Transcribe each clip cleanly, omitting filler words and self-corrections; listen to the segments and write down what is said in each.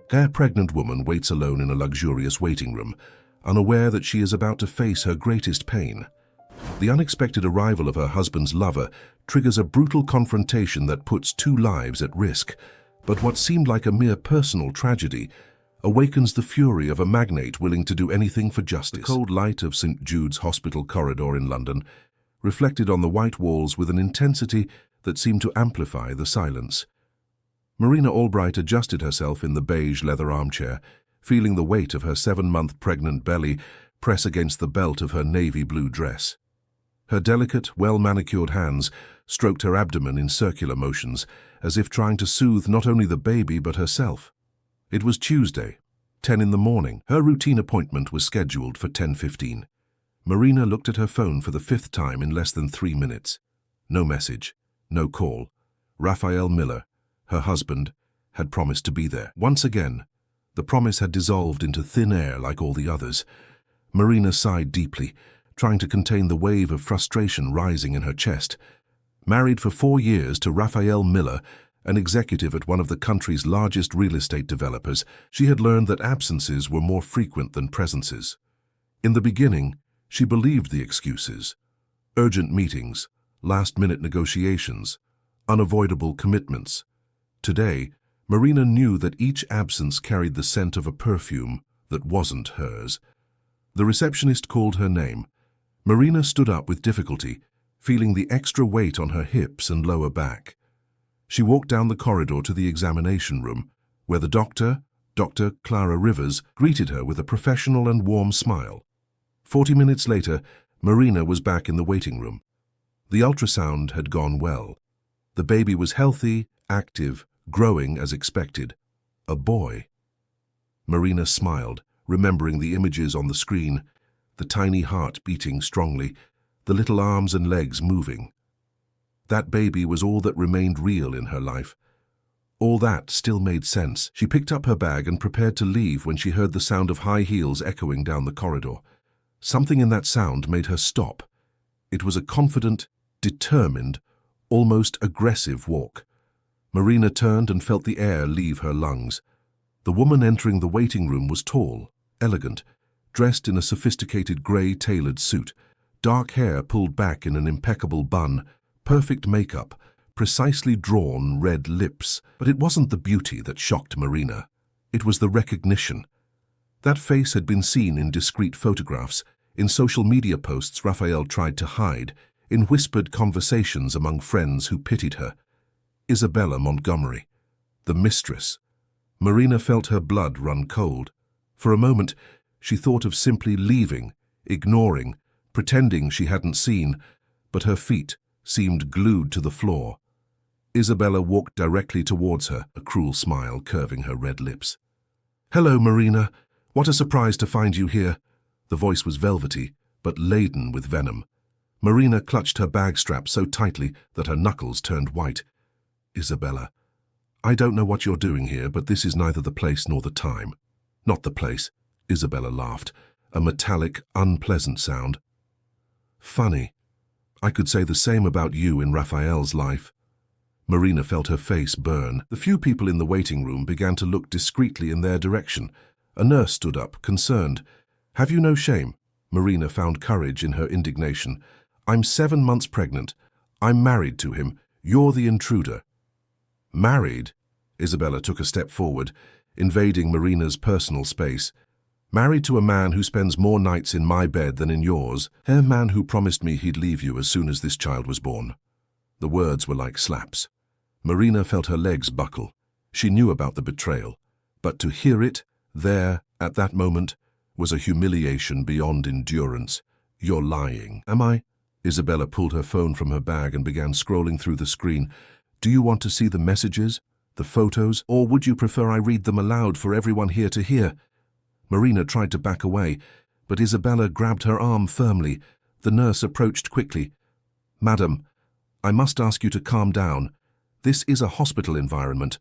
A pregnant woman waits alone in a luxurious waiting room, unaware that she is about to face her greatest pain. The unexpected arrival of her husband's lover triggers a brutal confrontation that puts two lives at risk, but what seemed like a mere personal tragedy awakens the fury of a magnate willing to do anything for justice. The cold light of St. Jude's Hospital corridor in London reflected on the white walls with an intensity that seemed to amplify the silence. Marina Albright adjusted herself in the beige leather armchair, feeling the weight of her 7-month pregnant belly press against the belt of her navy blue dress. Her delicate, well-manicured hands stroked her abdomen in circular motions, as if trying to soothe not only the baby but herself. It was Tuesday, 10 in the morning. Her routine appointment was scheduled for 10:15. Marina looked at her phone for the 5th time in less than 3 minutes. No message, no call. Raphael Miller, her husband, had promised to be there. Once again, the promise had dissolved into thin air like all the others. Marina sighed deeply, trying to contain the wave of frustration rising in her chest. Married for 4 years to Raphael Miller, an executive at one of the country's largest real estate developers, she had learned that absences were more frequent than presences. In the beginning, she believed the excuses: urgent meetings, last-minute negotiations, unavoidable commitments. Today, Marina knew that each absence carried the scent of a perfume that wasn't hers. The receptionist called her name. Marina stood up with difficulty, feeling the extra weight on her hips and lower back. She walked down the corridor to the examination room, where the doctor, Dr. Clara Rivers, greeted her with a professional and warm smile. 40 minutes later, Marina was back in the waiting room. The ultrasound had gone well. The baby was healthy, active, growing as expected. A boy. Marina smiled, remembering the images on the screen, the tiny heart beating strongly, the little arms and legs moving. That baby was all that remained real in her life. All that still made sense. She picked up her bag and prepared to leave when she heard the sound of high heels echoing down the corridor. Something in that sound made her stop. It was a confident, determined, almost aggressive walk. Marina turned and felt the air leave her lungs. The woman entering the waiting room was tall, elegant, dressed in a sophisticated grey tailored suit, dark hair pulled back in an impeccable bun, perfect makeup, precisely drawn red lips. But it wasn't the beauty that shocked Marina. It was the recognition. That face had been seen in discreet photographs, in social media posts Raphael tried to hide, in whispered conversations among friends who pitied her. Isabella Montgomery, the mistress. Marina felt her blood run cold. For a moment, she thought of simply leaving, ignoring, pretending she hadn't seen, but her feet seemed glued to the floor. Isabella walked directly towards her, a cruel smile curving her red lips. "Hello, Marina. What a surprise to find you here." The voice was velvety, but laden with venom. Marina clutched her bag strap so tightly that her knuckles turned white. "Isabella, I don't know what you're doing here, but this is neither the place nor the time." "Not the place," Isabella laughed, a metallic, unpleasant sound. "Funny. I could say the same about you in Raphael's life." Marina felt her face burn. The few people in the waiting room began to look discreetly in their direction. A nurse stood up, concerned. "Have you no shame?" Marina found courage in her indignation. "I'm 7 months pregnant. I'm married to him. You're the intruder." "Married?" Isabella took a step forward, invading Marina's personal space. "Married to a man who spends more nights in my bed than in yours, a man who promised me he'd leave you as soon as this child was born." The words were like slaps. Marina felt her legs buckle. She knew about the betrayal, but to hear it, there, at that moment, was a humiliation beyond endurance. "You're lying." "Am I?" Isabella pulled her phone from her bag and began scrolling through the screen. "Do you want to see the messages, the photos, or would you prefer I read them aloud for everyone here to hear?" Marina tried to back away, but Isabella grabbed her arm firmly. The nurse approached quickly. "Madam, I must ask you to calm down. This is a hospital environment."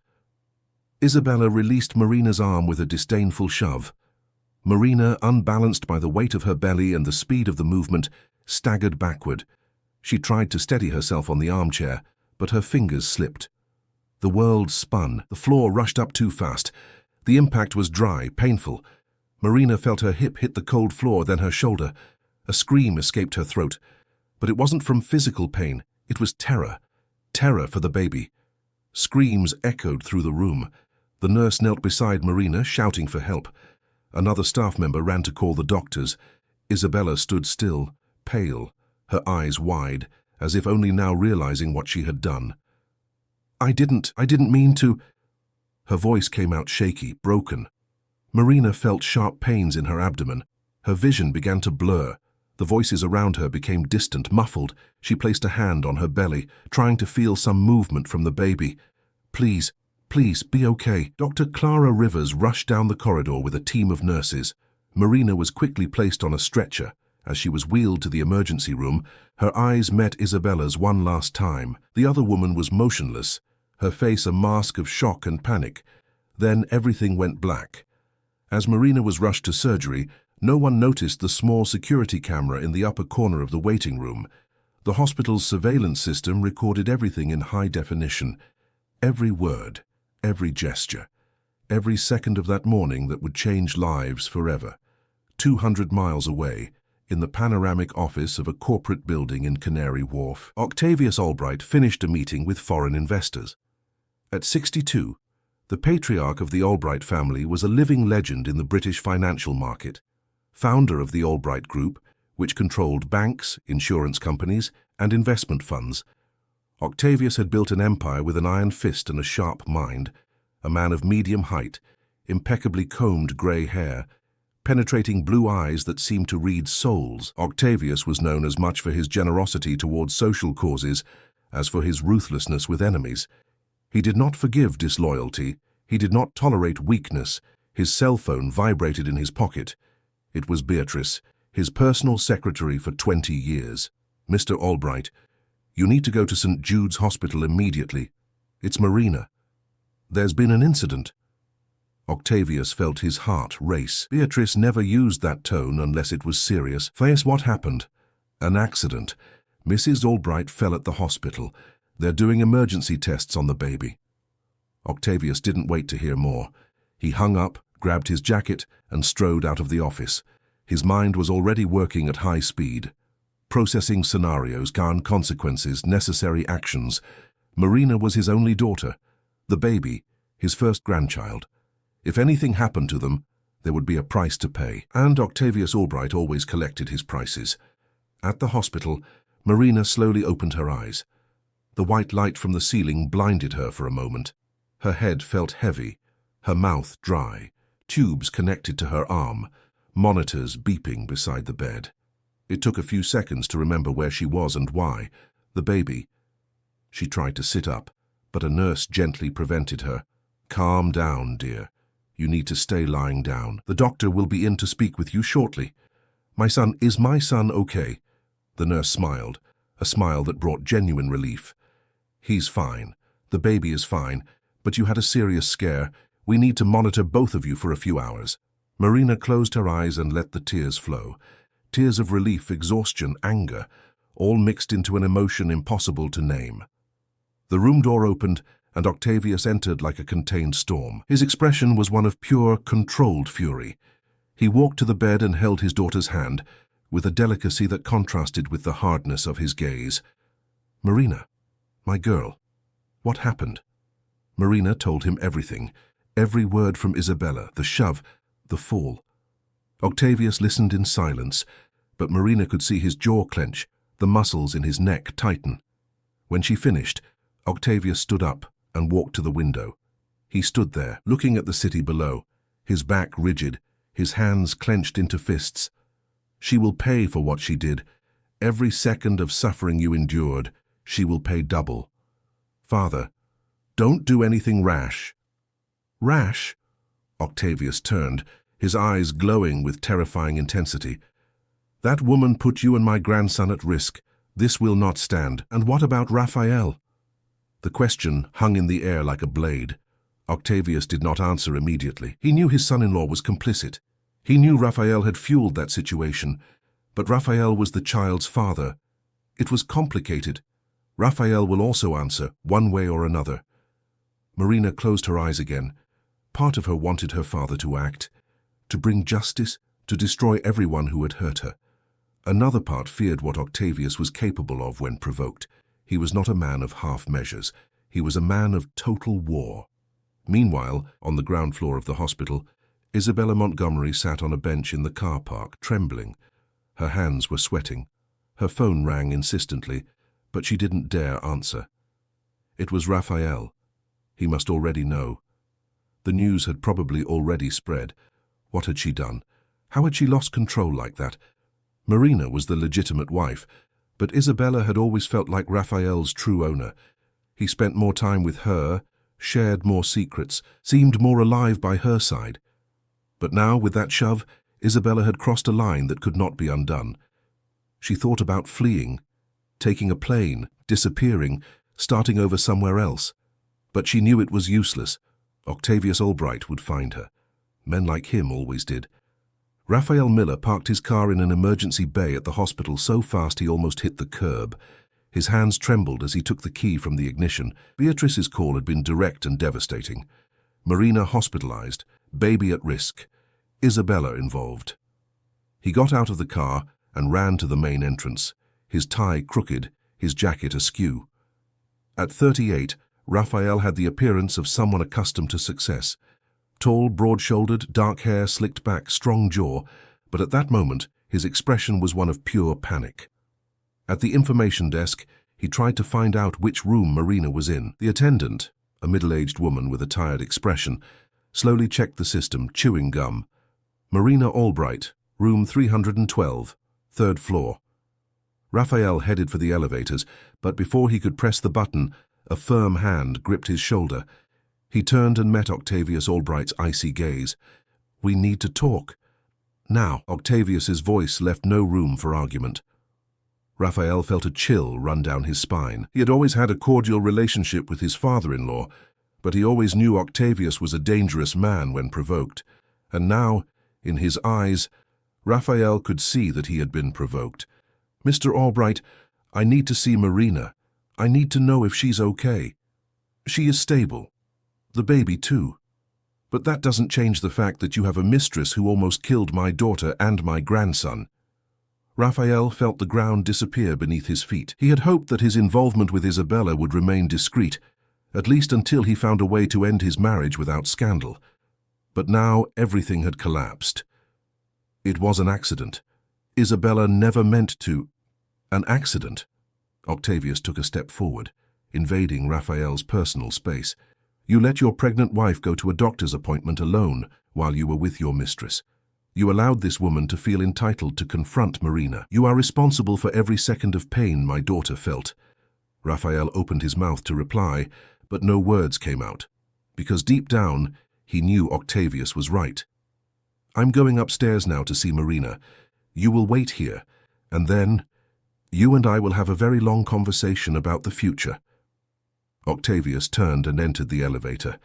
Isabella released Marina's arm with a disdainful shove. Marina, unbalanced by the weight of her belly and the speed of the movement, staggered backward. She tried to steady herself on the armchair, but her fingers slipped. The world spun. The floor rushed up too fast. The impact was dry, painful. Marina felt her hip hit the cold floor, then her shoulder. A scream escaped her throat. But it wasn't from physical pain. It was terror. Terror for the baby. Screams echoed through the room. The nurse knelt beside Marina, shouting for help. Another staff member ran to call the doctors. Isabella stood still, pale, her eyes wide, as if only now realizing what she had done. I didn't mean to. Her voice came out shaky, broken. Marina felt sharp pains in her abdomen. Her vision began to blur. The voices around her became distant, muffled. She placed a hand on her belly, trying to feel some movement from the baby. Please, please, be okay. Dr. Clara Rivers rushed down the corridor with a team of nurses. Marina was quickly placed on a stretcher. As she was wheeled to the emergency room, her eyes met Isabella's one last time. The other woman was motionless, her face a mask of shock and panic. Then everything went black. As Marina was rushed to surgery, no one noticed the small security camera in the upper corner of the waiting room. The hospital's surveillance system recorded everything in high definition. Every word, every gesture, every second of that morning that would change lives forever. 200 miles away, in the panoramic office of a corporate building in Canary Wharf, Octavius Albright finished a meeting with foreign investors. At 62, the patriarch of the Albright family was a living legend in the British financial market. Founder of the Albright Group, which controlled banks, insurance companies, and investment funds, Octavius had built an empire with an iron fist and a sharp mind, a man of medium height, impeccably combed grey hair, penetrating blue eyes that seemed to read souls. Octavius was known as much for his generosity towards social causes as for his ruthlessness with enemies. He did not forgive disloyalty. He did not tolerate weakness. His cell phone vibrated in his pocket. It was Beatrice, his personal secretary for 20 years. Mr. Albright, you need to go to St. Jude's Hospital immediately. It's Marina. There's been an incident. Octavius felt his heart race. Beatrice never used that tone unless it was serious. Face, what happened? An accident. Mrs. Albright fell at the hospital. They're doing emergency tests on the baby. Octavius didn't wait to hear more. He hung up, grabbed his jacket, and strode out of the office. His mind was already working at high speed. Processing scenarios, consequences, necessary actions. Marina was his only daughter. The baby, his first grandchild. If anything happened to them, there would be a price to pay. And Octavius Albright always collected his prices. At the hospital, Marina slowly opened her eyes. The white light from the ceiling blinded her for a moment. Her head felt heavy, her mouth dry, tubes connected to her arm, monitors beeping beside the bed. It took a few seconds to remember where she was and why. The baby. She tried to sit up, but a nurse gently prevented her. Calm down, dear. You need to stay lying down. The doctor will be in to speak with you shortly. Is my son okay? The nurse smiled, a smile that brought genuine relief. He's fine. The baby is fine, but you had a serious scare. We need to monitor both of you for a few hours. Marina closed her eyes and let the tears flow. Tears of relief, exhaustion, anger, all mixed into an emotion impossible to name. The room door opened, and Octavius entered like a contained storm. His expression was one of pure, controlled fury. He walked to the bed and held his daughter's hand, with a delicacy that contrasted with the hardness of his gaze. Marina, my girl, what happened? Marina told him everything, every word from Isabella, the shove, the fall. Octavius listened in silence, but Marina could see his jaw clench, the muscles in his neck tighten. When she finished, Octavius stood up and walked to the window. He stood there, looking at the city below, his back rigid, his hands clenched into fists. She will pay for what she did. Every second of suffering you endured, she will pay double. Father, don't do anything rash. Rash? Octavius turned, his eyes glowing with terrifying intensity. That woman put you and my grandson at risk. This will not stand. And what about Raphael? The question hung in the air like a blade. Octavius did not answer immediately. He knew his son-in-law was complicit. He knew Raphael had fueled that situation, but Raphael was the child's father. It was complicated. Raphael will also answer, one way or another. Marina closed her eyes again, Part of her wanted her father to act, to bring justice, to destroy everyone who had hurt her. Another part feared what Octavius was capable of when provoked. He was not a man of half measures. He was a man of total war. Meanwhile, on the ground floor of the hospital, Isabella Montgomery sat on a bench in the car park, trembling. Her hands were sweating. Her phone rang insistently, but she didn't dare answer. It was Raphael. He must already know. The news had probably already spread. What had she done? How had she lost control like that? Marina was the legitimate wife, but Isabella had always felt like Raphael's true owner. He spent more time with her, shared more secrets, seemed more alive by her side. But now, with that shove, Isabella had crossed a line that could not be undone. She thought about fleeing, taking a plane, disappearing, starting over somewhere else. But she knew it was useless. Octavius Albright would find her. Men like him always did. Raphael Miller parked his car in an emergency bay at the hospital so fast he almost hit the curb. His hands trembled as he took the key from the ignition. Beatrice's call had been direct and devastating. Marina hospitalized, baby at risk, Isabella involved. He got out of the car and ran to the main entrance, his tie crooked, his jacket askew. At 38, Raphael had the appearance of someone accustomed to success. Tall, broad-shouldered, dark hair slicked back, strong jaw, but at that moment his expression was one of pure panic. At the information desk, he tried to find out which room Marina was in. The attendant, a middle-aged woman with a tired expression, slowly checked the system, chewing gum. Marina Albright, room 312, third floor. Raphael headed for the elevators, but before he could press the button, a firm hand gripped his shoulder. He turned and met Octavius Albright's icy gaze. "We need to talk. Now." Octavius's voice left no room for argument. Raphael felt a chill run down his spine. He had always had a cordial relationship with his father-in-law, but he always knew Octavius was a dangerous man when provoked. And now, in his eyes, Raphael could see that he had been provoked. "Mr. Albright, I need to see Marina. I need to know if she's okay. She is stable. The baby, too. But that doesn't change the fact that you have a mistress who almost killed my daughter and my grandson." Raphael felt the ground disappear beneath his feet. He had hoped that his involvement with Isabella would remain discreet, at least until he found a way to end his marriage without scandal. But now everything had collapsed. It was an accident. Isabella never meant to. An accident. Octavius took a step forward, invading Raphael's personal space. "You let your pregnant wife go to a doctor's appointment alone while you were with your mistress. You allowed this woman to feel entitled to confront Marina. You are responsible for every second of pain my daughter felt." Raphael opened his mouth to reply, but no words came out, because deep down he knew Octavius was right. "I'm going upstairs now to see Marina. You will wait here, and then you and I will have a very long conversation about the future." Octavius turned and entered the elevator.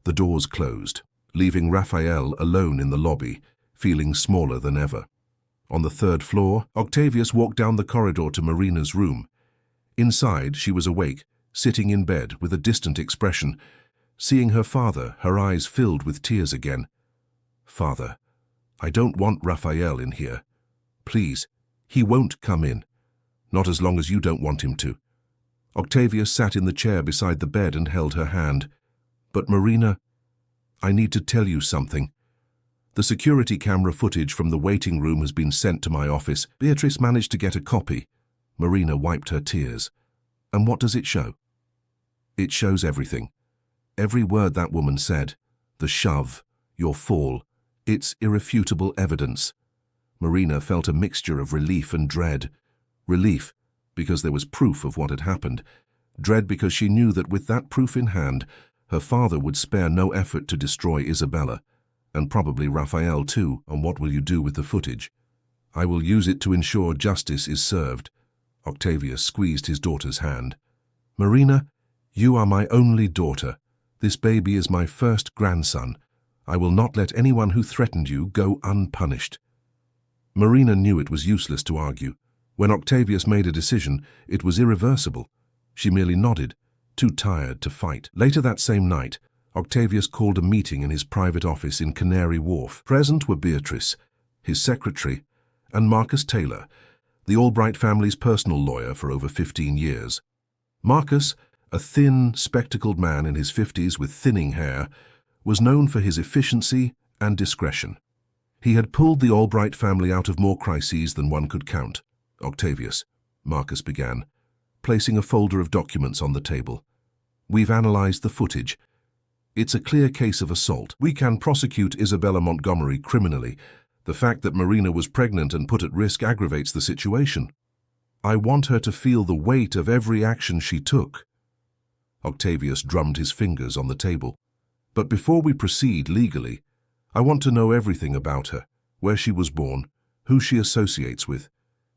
The doors closed, leaving Raphael alone in the lobby, feeling smaller than ever. On the third floor, Octavius walked down the corridor to Marina's room. Inside, she was awake, sitting in bed with a distant expression. Seeing her father, her eyes filled with tears again. "Father, I don't want Raphael in here. Please, he won't come in. Not as long as you don't want him to." Octavius sat in the chair beside the bed and held her hand. "But Marina, I need to tell you something. The security camera footage from the waiting room has been sent to my office. Beatrice managed to get a copy." Marina wiped her tears. "And what does it show?" "It shows everything. Every word that woman said. The shove, your fall. It's irrefutable evidence." Marina felt a mixture of relief and dread. Relief, because there was proof of what had happened. Dread because she knew that with that proof in hand, her father would spare no effort to destroy Isabella. And probably Raphael too. "And what will you do with the footage?" "I will use it to ensure justice is served." Octavius squeezed his daughter's hand. "Marina, you are my only daughter. This baby is my first grandson. I will not let anyone who threatened you go unpunished." Marina knew it was useless to argue. When Octavius made a decision, it was irreversible. She merely nodded, too tired to fight. Later that same night, Octavius called a meeting in his private office in Canary Wharf. Present were Beatrice, his secretary, and Marcus Taylor, the Albright family's personal lawyer for over 15 years. Marcus, a thin, spectacled man in his 50s with thinning hair, was known for his efficiency and discretion. He had pulled the Albright family out of more crises than one could count. Octavius, Marcus began, placing a folder of documents on the table. We've analyzed the footage. It's a clear case of assault. We can prosecute Isabella Montgomery criminally. The fact that Marina was pregnant and put at risk aggravates the situation. I want her to feel the weight of every action she took. Octavius drummed his fingers on the table. But before we proceed legally, I want to know everything about her, where she was born, who she associates with,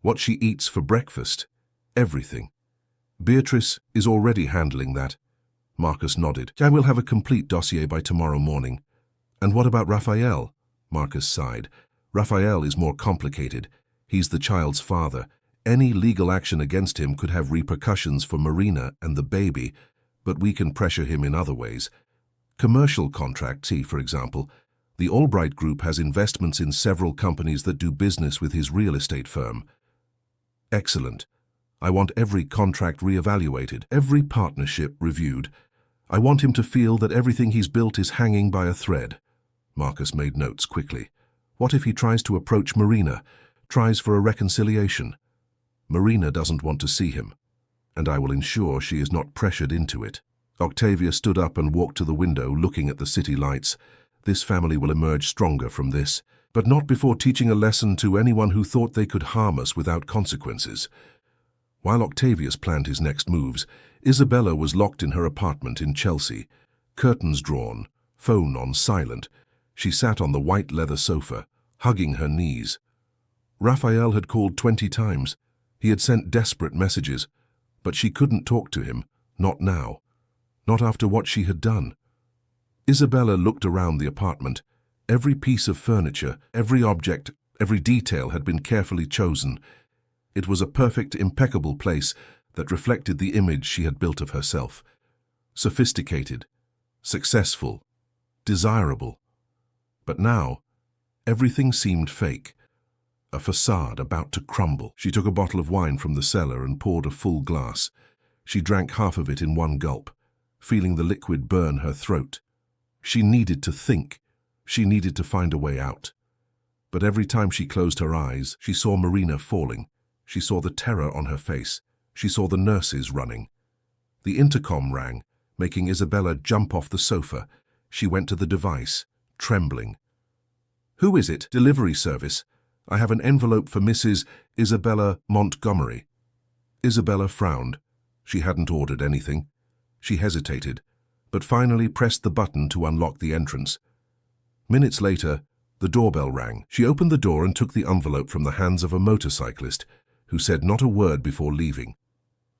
what she eats for breakfast, everything. Beatrice is already handling that. Marcus nodded. I will have a complete dossier by tomorrow morning. And what about Raphael? Marcus sighed. Raphael is more complicated. He's the child's father. Any legal action against him could have repercussions for Marina and the baby, but we can pressure him in other ways. Commercial contracts, for example. The Albright Group has investments in several companies that do business with his real estate firm. Excellent. I want every contract re-evaluated, every partnership reviewed. I want him to feel that everything he's built is hanging by a thread. Marcus made notes quickly. What if he tries to approach Marina, tries for a reconciliation? Marina doesn't want to see him, and I will ensure she is not pressured into it. Octavia stood up and walked to the window, looking at the city lights. This family will emerge stronger from this, but not before teaching a lesson to anyone who thought they could harm us without consequences. While Octavius planned his next moves, Isabella was locked in her apartment in Chelsea, curtains drawn, phone on silent. She sat on the white leather sofa, hugging her knees. Raphael had called 20 times. He had sent desperate messages, but she couldn't talk to him, not now, not after what she had done. Isabella looked around the apartment. Every piece of furniture, every object, every detail had been carefully chosen. It was a perfect, impeccable place that reflected the image she had built of herself. Sophisticated, successful, desirable. But now, everything seemed fake, a facade about to crumble. She took a bottle of wine from the cellar and poured a full glass. She drank half of it in one gulp, feeling the liquid burn her throat. She needed to think. She needed to find a way out. But every time she closed her eyes, she saw Marina falling. She saw the terror on her face. She saw the nurses running. The intercom rang, making Isabella jump off the sofa. She went to the device, trembling. "Who is it? Delivery service. I have an envelope for Mrs. Isabella Montgomery." Isabella frowned. She hadn't ordered anything. She hesitated, but finally pressed the button to unlock the entrance. Minutes later, the doorbell rang. She opened the door and took the envelope from the hands of a motorcyclist, who said not a word before leaving.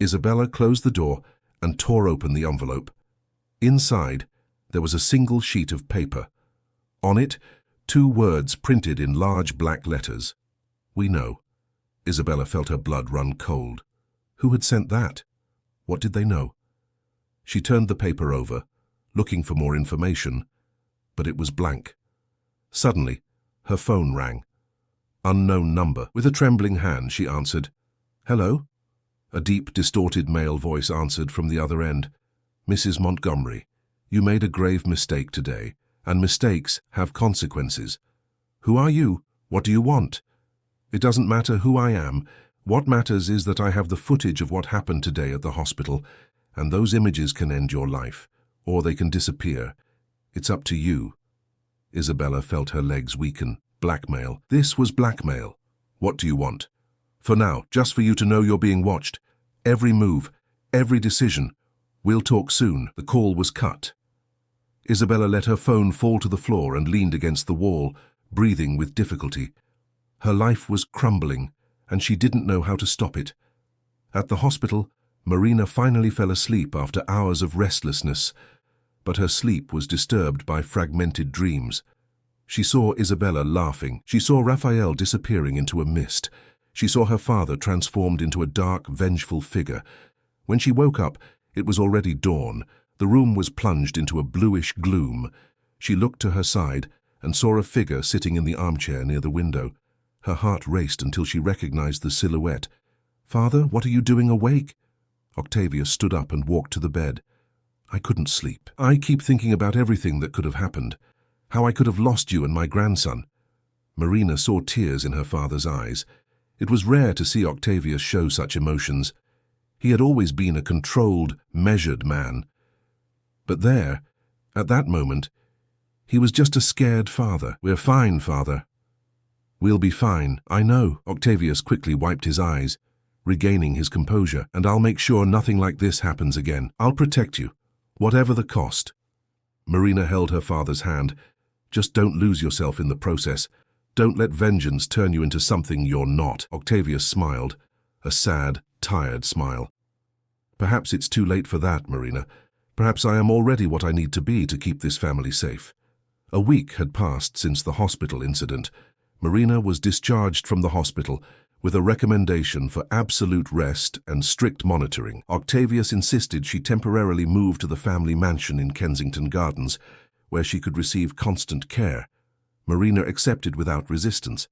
Isabella closed the door and tore open the envelope. Inside, there was a single sheet of paper. On it, 2 words printed in large black letters. "We know." Isabella felt her blood run cold. Who had sent that? What did they know? She turned the paper over, looking for more information, but it was blank. Suddenly, her phone rang. Unknown number. With a trembling hand, she answered. "Hello?" A deep, distorted male voice answered from the other end. "Mrs. Montgomery, you made a grave mistake today, and mistakes have consequences. Who are you? What do you want?" "It doesn't matter who I am. What matters is that I have the footage of what happened today at the hospital, and those images can end your life, or they can disappear. It's up to you." Isabella felt her legs weaken. Blackmail. This was blackmail. "What do you want?" "For now, just for you to know you're being watched. Every move, every decision. We'll talk soon." The call was cut. Isabella let her phone fall to the floor and leaned against the wall, breathing with difficulty. Her life was crumbling, and she didn't know how to stop it. At the hospital, Marina finally fell asleep after hours of restlessness, but her sleep was disturbed by fragmented dreams. She saw Isabella laughing. She saw Raphael disappearing into a mist. She saw her father transformed into a dark, vengeful figure. When she woke up, it was already dawn. The room was plunged into a bluish gloom. She looked to her side and saw a figure sitting in the armchair near the window. Her heart raced until she recognized the silhouette. "Father, what are you doing awake?" Octavia stood up and walked to the bed. "I couldn't sleep. I keep thinking about everything that could have happened. How I could have lost you and my grandson." Marina saw tears in her father's eyes. It was rare to see Octavia show such emotions. He had always been a controlled, measured man. But there, at that moment, he was just a scared father. "We're fine, Father." "We'll be fine, I know." Octavius quickly wiped his eyes, regaining his composure. "And I'll make sure nothing like this happens again. I'll protect you, whatever the cost." Marina held her father's hand. "Just don't lose yourself in the process. Don't let vengeance turn you into something you're not." Octavius smiled, a sad, tired smile. "Perhaps it's too late for that, Marina. Perhaps I am already what I need to be to keep this family safe." A week had passed since the hospital incident. Marina was discharged from the hospital with a recommendation for absolute rest and strict monitoring. Octavius insisted she temporarily move to the family mansion in Kensington Gardens, where she could receive constant care. Marina accepted without resistance.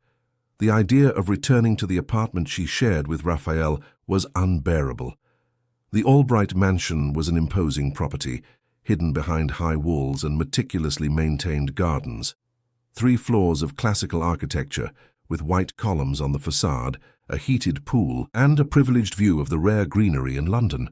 The idea of returning to the apartment she shared with Raphael was unbearable. The Albright mansion was an imposing property, hidden behind high walls and meticulously maintained gardens. 3 floors of classical architecture, with white columns on the facade, a heated pool, and a privileged view of the rare greenery in London.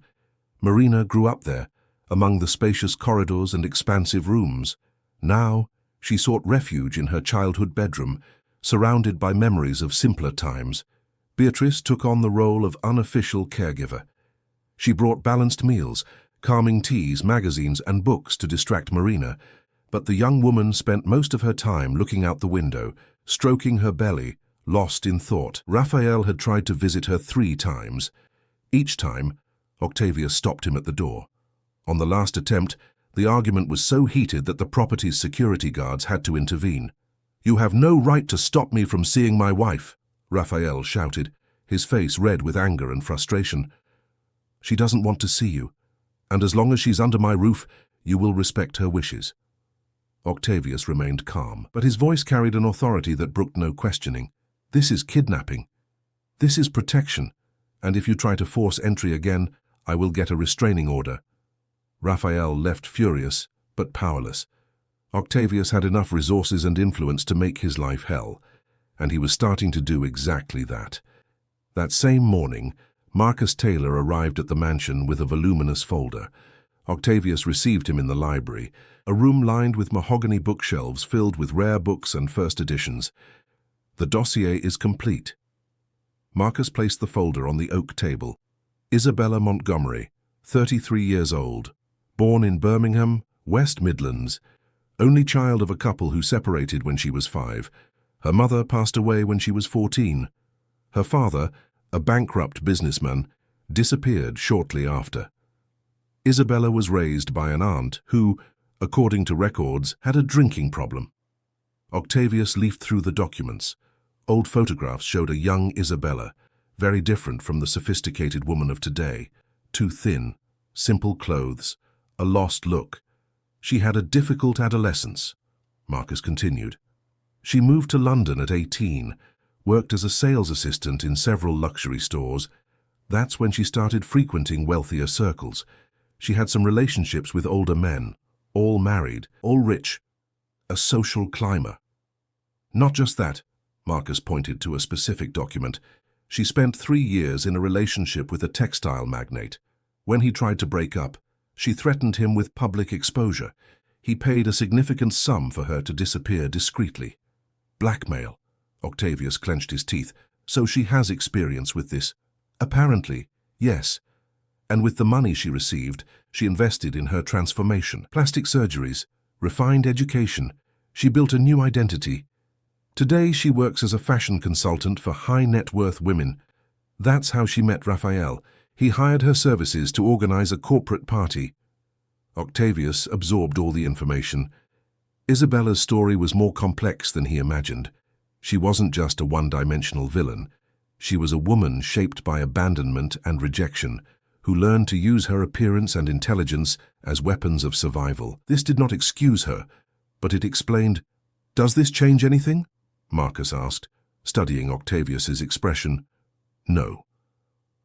Marina grew up there, among the spacious corridors and expansive rooms. Now, she sought refuge in her childhood bedroom, surrounded by memories of simpler times. Beatrice took on the role of unofficial caregiver. She brought balanced meals, calming teas, magazines, and books to distract Marina, but the young woman spent most of her time looking out the window, stroking her belly, lost in thought. Raphael had tried to visit her 3 times. Each time, Octavia stopped him at the door. On the last attempt, the argument was so heated that the property's security guards had to intervene. "You have no right to stop me from seeing my wife," Raphael shouted, his face red with anger and frustration. "She doesn't want to see you, and as long as she's under my roof, you will respect her wishes." Octavius remained calm, but his voice carried an authority that brooked no questioning. "This is kidnapping. This is protection, and if you try to force entry again, I will get a restraining order." Raphael left furious, but powerless. Octavius had enough resources and influence to make his life hell, and he was starting to do exactly that. That same morning, Marcus Taylor arrived at the mansion with a voluminous folder. Octavius received him in the library, a room lined with mahogany bookshelves filled with rare books and first editions. "The dossier is complete." Marcus placed the folder on the oak table. Isabella Montgomery, 33 years old, born in Birmingham, West Midlands, only child of a couple who separated when she was 5. Her mother passed away when she was 14. Her father, a bankrupt businessman, disappeared shortly after. Isabella was raised by an aunt who, according to records, had a drinking problem. Octavius leafed through the documents. Old photographs showed a young Isabella, very different from the sophisticated woman of today. Too thin, simple clothes, a lost look. She had a difficult adolescence, Marcus continued. She moved to London at 18, worked as a sales assistant in several luxury stores. That's when she started frequenting wealthier circles. She had some relationships with older men, all married, all rich, a social climber. Not just that, Marcus pointed to a specific document. She spent 3 years in a relationship with a textile magnate. When he tried to break up, she threatened him with public exposure. He paid a significant sum for her to disappear discreetly. Blackmail. Octavius clenched his teeth. So she has experience with this? Apparently, yes. And with the money she received, she invested in her transformation. Plastic surgeries, refined education. She built a new identity. Today she works as a fashion consultant for high-net-worth women. That's how she met Raphael. He hired her services to organize a corporate party. Octavius absorbed all the information. Isabella's story was more complex than he imagined. She wasn't just a one-dimensional villain. She was a woman shaped by abandonment and rejection, who learned to use her appearance and intelligence as weapons of survival. This did not excuse her, but it explained. "Does this change anything?" Marcus asked, studying Octavius's expression. "No."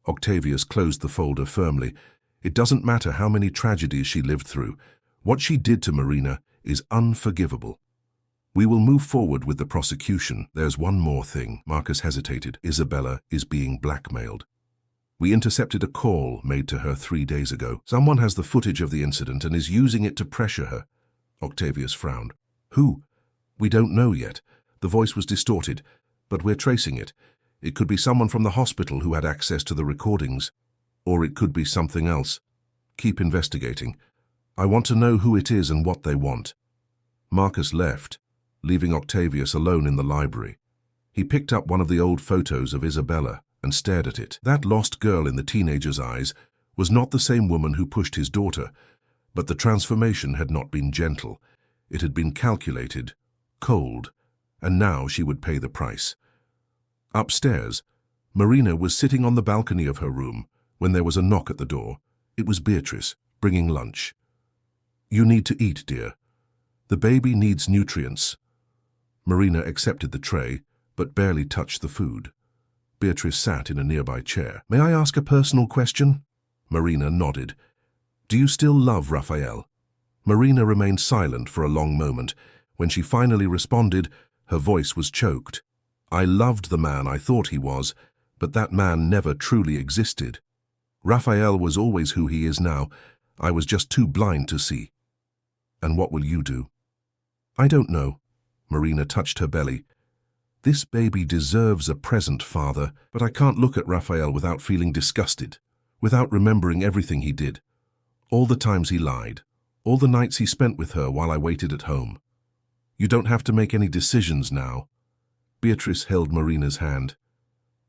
Octavius closed the folder firmly. "It doesn't matter how many tragedies she lived through. What she did to Marina is unforgivable. We will move forward with the prosecution. There's one more thing." Marcus hesitated. "Isabella is being blackmailed. We intercepted a call made to her 3 days ago. Someone has the footage of the incident and is using it to pressure her." Octavius frowned. "Who?" "We don't know yet. The voice was distorted, but we're tracing it. It could be someone from the hospital who had access to the recordings, or it could be something else. Keep investigating. I want to know who it is and what they want." Marcus left, leaving Octavius alone in the library. He picked up one of the old photos of Isabella and stared at it. That lost girl in the teenager's eyes was not the same woman who pushed his daughter, but the transformation had not been gentle. It had been calculated, cold, and now she would pay the price. Upstairs, Marina was sitting on the balcony of her room when there was a knock at the door. It was Beatrice, bringing lunch. "You need to eat, dear. The baby needs nutrients." Marina accepted the tray, but barely touched the food. Beatrice sat in a nearby chair. "May I ask a personal question?" Marina nodded. "Do you still love Raphael?" Marina remained silent for a long moment. When she finally responded, her voice was choked. "I loved the man I thought he was, but that man never truly existed. Raphael was always who he is now. I was just too blind to see." "And what will you do?" "I don't know." Marina touched her belly. "This baby deserves a present, father, but I can't look at Raphael without feeling disgusted, without remembering everything he did. All the times he lied, all the nights he spent with her while I waited at home. You don't have to make any decisions now." Beatrice held Marina's hand.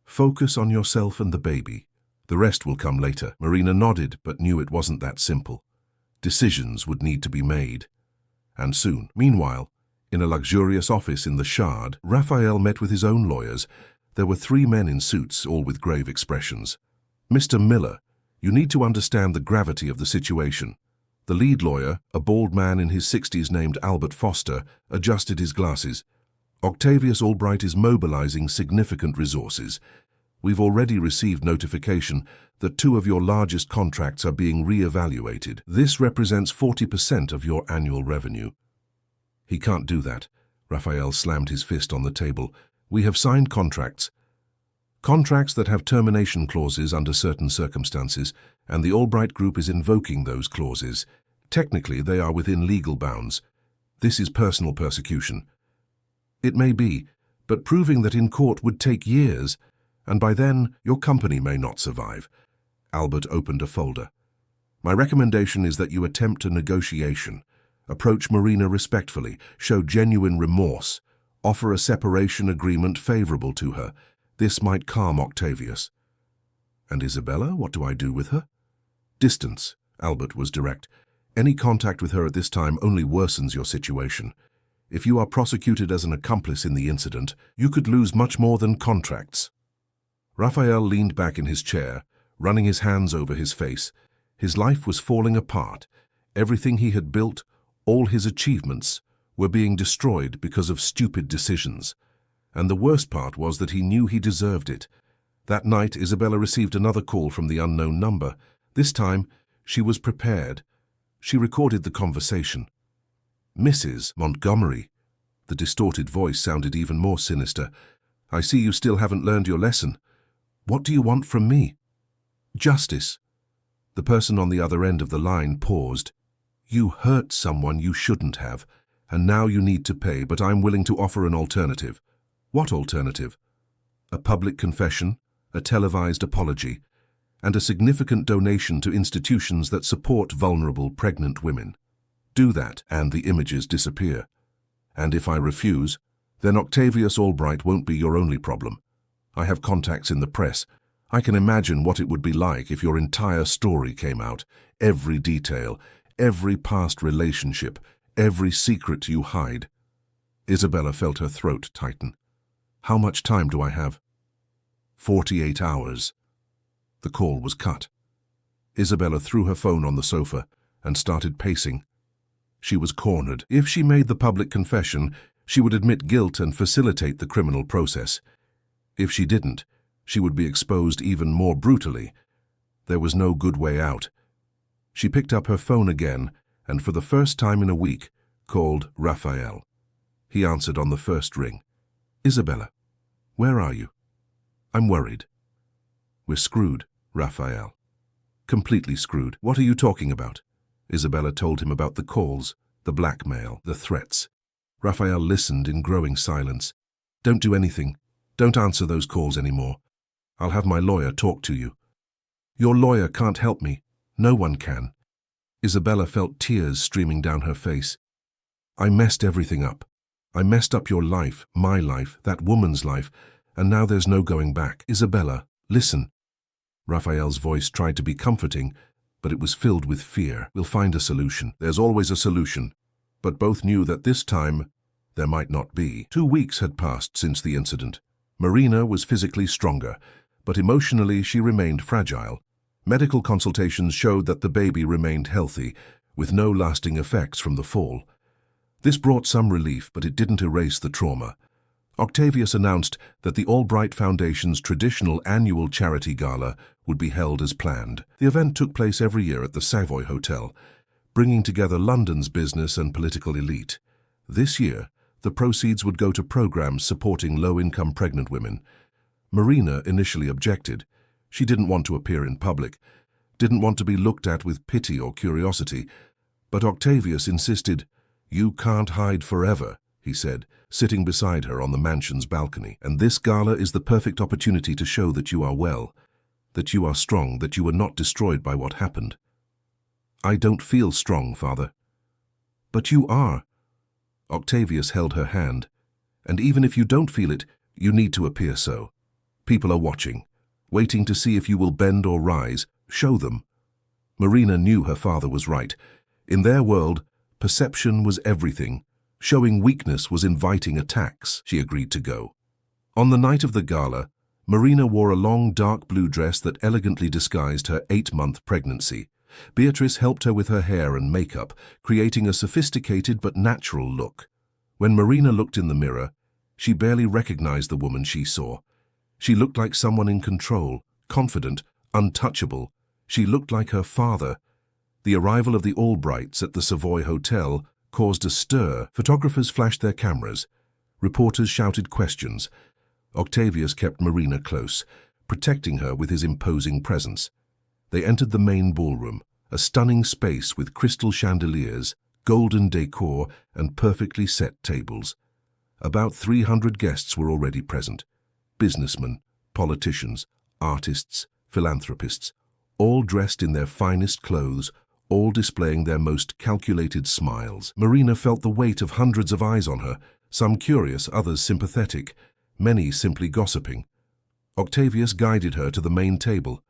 "Focus on yourself and the baby. The rest will come later." Marina nodded, but knew it wasn't that simple. Decisions would need to be made, and soon. Meanwhile, in a luxurious office in the Shard, Raphael met with his own lawyers. There were 3 men in suits, all with grave expressions. "Mr. Miller, you need to understand the gravity of the situation." The lead lawyer, a bald man in his 60s named Albert Foster, adjusted his glasses. "Octavius Albright is mobilizing significant resources. We've already received notification that 2 of your largest contracts are being re-evaluated. This represents 40% of your annual revenue." "He can't do that." Raphael slammed his fist on the table. "We have signed contracts. Contracts that have termination clauses under certain circumstances, and the Albright Group is invoking those clauses. Technically, they are within legal bounds. This is personal persecution." "It may be, but proving that in court would take years, and by then your company may not survive." Albert opened a folder. "My recommendation is that you attempt a negotiation. Approach Marina respectfully, show genuine remorse, offer a separation agreement favorable to her. This might calm Octavius." "And Isabella, what do I do with her?" "Distance." Albert was direct. "Any contact with her at this time only worsens your situation. If you are prosecuted as an accomplice in the incident, you could lose much more than contracts." Raphael leaned back in his chair, running his hands over his face. His life was falling apart. Everything he had built, all his achievements, were being destroyed because of stupid decisions. And the worst part was that he knew he deserved it. That night, Isabella received another call from the unknown number. This time, she was prepared. She recorded the conversation. "Mrs. Montgomery." The distorted voice sounded even more sinister. "I see you still haven't learned your lesson. What do you want from me?" "Justice." The person on the other end of the line paused. "You hurt someone you shouldn't have, and now you need to pay, but I'm willing to offer an alternative." "What alternative?" "A public confession, a televised apology, and a significant donation to institutions that support vulnerable pregnant women. Do that, and the images disappear. And if I refuse, then Octavius Albright won't be your only problem. I have contacts in the press. I can imagine what it would be like if your entire story came out, every detail, every past relationship, every secret you hide." Isabella felt her throat tighten. "How much time do I have?" 48 hours. The call was cut. Isabella threw her phone on the sofa and started pacing. She was cornered. If she made the public confession, she would admit guilt and facilitate the criminal process. If she didn't, she would be exposed even more brutally. There was no good way out. She picked up her phone again and, for the first time in a week, called Raphael. He answered on the first ring. "Isabella, where are you? I'm worried." "We're screwed, Raphael. Completely screwed." "What are you talking about?" Isabella told him about the calls, the blackmail, the threats. Raphael listened in growing silence. "Don't do anything. Don't answer those calls anymore. I'll have my lawyer talk to you." "Your lawyer can't help me. No one can." Isabella felt tears streaming down her face. "I messed everything up. I messed up your life, my life, that woman's life, and now there's no going back. Isabella, listen." Raphael's voice tried to be comforting, but it was filled with fear. "We'll find a solution. There's always a solution." But both knew that this time there might not be. 2 weeks had passed since the incident. Marina was physically stronger, but emotionally she remained fragile. Medical consultations showed that the baby remained healthy, with no lasting effects from the fall. This brought some relief, but it didn't erase the trauma. Octavius announced that the Albright Foundation's traditional annual charity gala would be held as planned. The event took place every year at the Savoy Hotel, bringing together London's business and political elite. This year, the proceeds would go to programs supporting low-income pregnant women. Marina initially objected. She didn't want to appear in public, didn't want to be looked at with pity or curiosity. But Octavius insisted. "You can't hide forever," he said, sitting beside her on the mansion's balcony. "And this gala is the perfect opportunity to show that you are well, that you are strong, that you were not destroyed by what happened." "I don't feel strong, Father." "But you are." Octavius held her hand. "And even if you don't feel it, you need to appear so. People are watching, waiting to see if you will bend or rise. Show them." Marina knew her father was right. In their world, perception was everything. Showing weakness was inviting attacks. She agreed to go. On the night of the gala, Marina wore a long dark blue dress that elegantly disguised her 8-month pregnancy. Beatrice helped her with her hair and makeup, creating a sophisticated but natural look. When Marina looked in the mirror, she barely recognized the woman she saw. She looked like someone in control, confident, untouchable. She looked like her father. The arrival of the Albrights at the Savoy Hotel caused a stir. Photographers flashed their cameras. Reporters shouted questions. Octavius kept Marina close, protecting her with his imposing presence. They entered the main ballroom, a stunning space with crystal chandeliers, golden decor, and perfectly set tables. About 300 guests were already present. Businessmen, politicians, artists, philanthropists, all dressed in their finest clothes, all displaying their most calculated smiles. Marina felt the weight of hundreds of eyes on her, some curious, others sympathetic, many simply gossiping. Octavius guided her to the main table.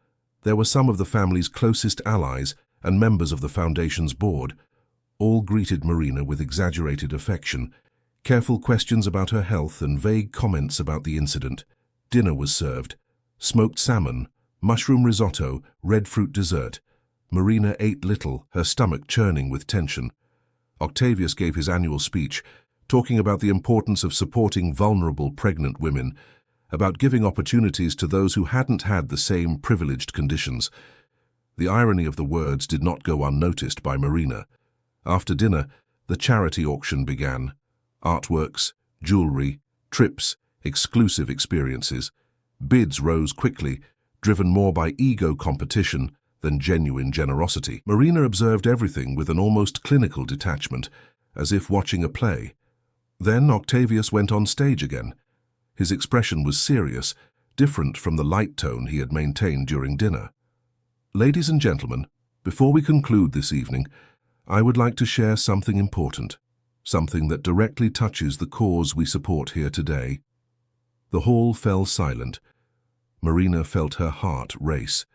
There were some of the family's closest allies and members of the foundation's board. All greeted Marina with exaggerated affection, careful questions about her health and vague comments about the incident. Dinner was served. Smoked salmon, mushroom risotto, red fruit dessert. Marina ate little, her stomach churning with tension. Octavius gave his annual speech, talking about the importance of supporting vulnerable pregnant women, about giving opportunities to those who hadn't had the same privileged conditions. The irony of the words did not go unnoticed by Marina. After dinner, the charity auction began. Artworks, jewelry, trips, exclusive experiences. Bids rose quickly, driven more by ego competition than genuine generosity. Marina observed everything with an almost clinical detachment, as if watching a play. Then Octavius went on stage again. His expression was serious, different from the light tone he had maintained during dinner. "Ladies and gentlemen, before we conclude this evening, I would like to share something important, something that directly touches the cause we support here today." The hall fell silent. Marina felt her heart race.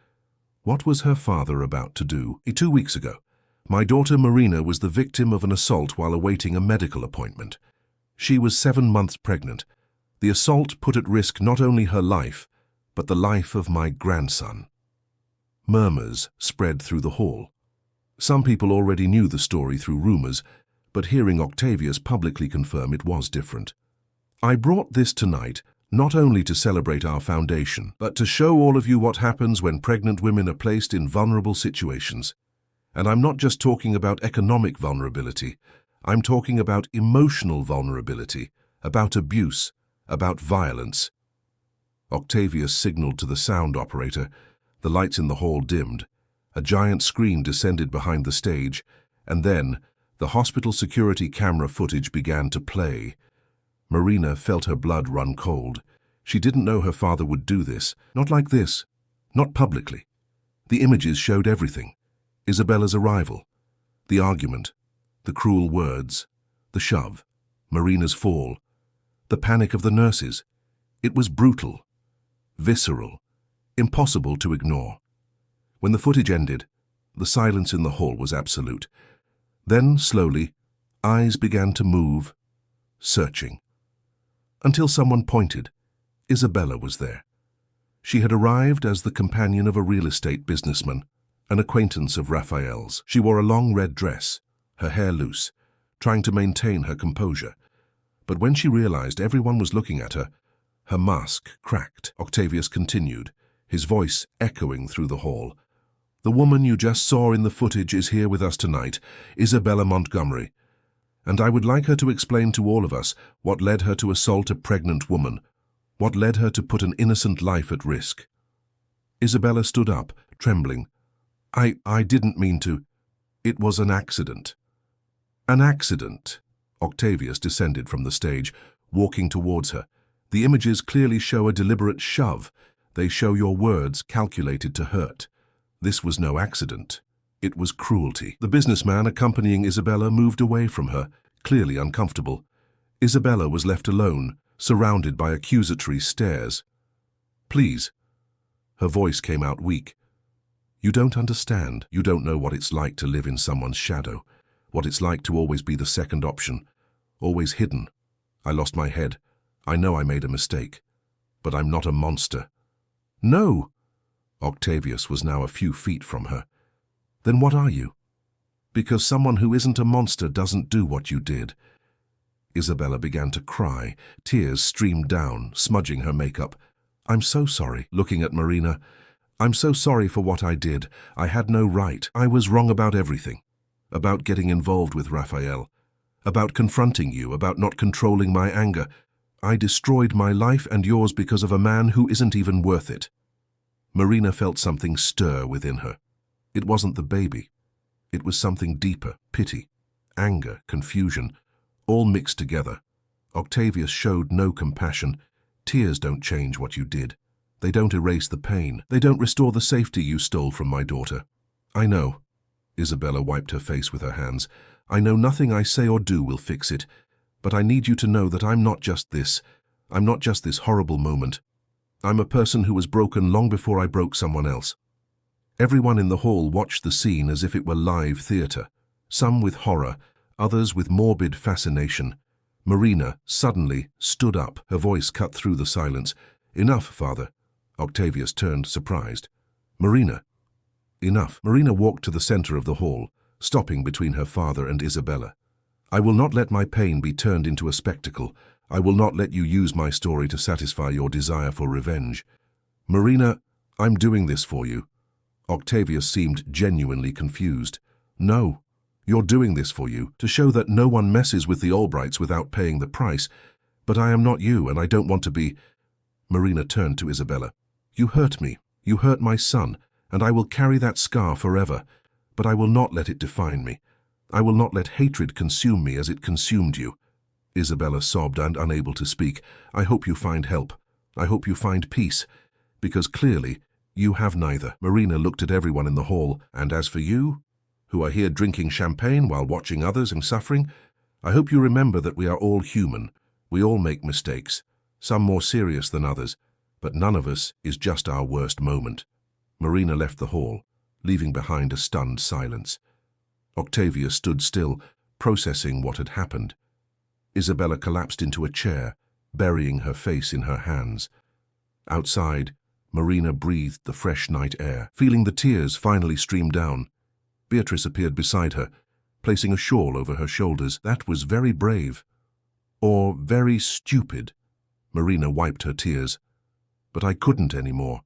What was her father about to do? 2 weeks ago, my daughter Marina was the victim of an assault while awaiting a medical appointment. She was 7 months pregnant. The assault put at risk not only her life, but the life of my grandson. Murmurs spread through the hall. Some people already knew the story through rumors, but hearing Octavius publicly confirm it was different. I brought this tonight not only to celebrate our foundation, but to show all of you what happens when pregnant women are placed in vulnerable situations. And I'm not just talking about economic vulnerability. I'm talking about emotional vulnerability, about abuse, about violence. Octavius signaled to the sound operator. The lights in the hall dimmed. A giant screen descended behind the stage, and then the hospital security camera footage began to play. Marina felt her blood run cold. She didn't know her father would do this. Not like this. Not publicly. The images showed everything. Isabella's arrival. The argument. The cruel words. The shove. Marina's fall. The panic of the nurses. It was brutal. Visceral. Impossible to ignore. When the footage ended, the silence in the hall was absolute. Then, slowly, eyes began to move, searching. Until someone pointed. Isabella was there. She had arrived as the companion of a real estate businessman, an acquaintance of Raphael's. She wore a long red dress, her hair loose, trying to maintain her composure. But when she realized everyone was looking at her, her mask cracked. Octavius continued, his voice echoing through the hall. The woman you just saw in the footage is here with us tonight, Isabella Montgomery. And I would like her to explain to all of us what led her to assault a pregnant woman, what led her to put an innocent life at risk. Isabella stood up, trembling. I didn't mean to. It was an accident. An accident. Octavius descended from the stage, walking towards her. The images clearly show a deliberate shove. They show your words calculated to hurt. This was no accident. It was cruelty. The businessman accompanying Isabella moved away from her, clearly uncomfortable. Isabella was left alone, surrounded by accusatory stares. Please. Her voice came out weak. You don't understand. You don't know what it's like to live in someone's shadow, what it's like to always be the second option, always hidden. I lost my head. I know I made a mistake. But I'm not a monster. No! Octavius was now a few feet from her. Then what are you? Because someone who isn't a monster doesn't do what you did. Isabella began to cry. Tears streamed down, smudging her makeup. I'm so sorry. Looking at Marina. I'm so sorry for what I did. I had no right. I was wrong about everything. About getting involved with Raphael. About confronting you, about not controlling my anger. I destroyed my life and yours because of a man who isn't even worth it. Marina felt something stir within her. It wasn't the baby. It was something deeper, pity, anger, confusion, all mixed together. Octavius showed no compassion. Tears don't change what you did. They don't erase the pain. They don't restore the safety you stole from my daughter. I know. Isabella wiped her face with her hands. I know nothing I say or do will fix it. But I need you to know that I'm not just this. I'm not just this horrible moment. I'm a person who was broken long before I broke someone else. Everyone in the hall watched the scene as if it were live theater, some with horror, others with morbid fascination. Marina suddenly stood up, her voice cut through the silence. Enough, father. Octavius turned, surprised. Marina. Enough. Marina walked to the center of the hall, stopping between her father and Isabella. I will not let my pain be turned into a spectacle. I will not let you use my story to satisfy your desire for revenge. Marina, I'm doing this for you. Octavius seemed genuinely confused. No, you're doing this for you, to show that no one messes with the Albrights without paying the price. But I am not you, and I don't want to be. Marina turned to Isabella. You hurt me. You hurt my son, and I will carry that scar forever. But I will not let it define me. I will not let hatred consume me as it consumed you. Isabella sobbed and unable to speak. I hope you find help. I hope you find peace. Because clearly, you have neither. Marina looked at everyone in the hall. And as for you, who are here drinking champagne while watching others in suffering, I hope you remember that we are all human. We all make mistakes, some more serious than others, but none of us is just our worst moment. Marina left the hall, leaving behind a stunned silence. Octavia stood still, processing what had happened. Isabella collapsed into a chair, burying her face in her hands. Outside, Marina breathed the fresh night air, feeling the tears finally stream down. Beatrice appeared beside her, placing a shawl over her shoulders. That was very brave. Or very stupid. Marina wiped her tears. But I couldn't anymore.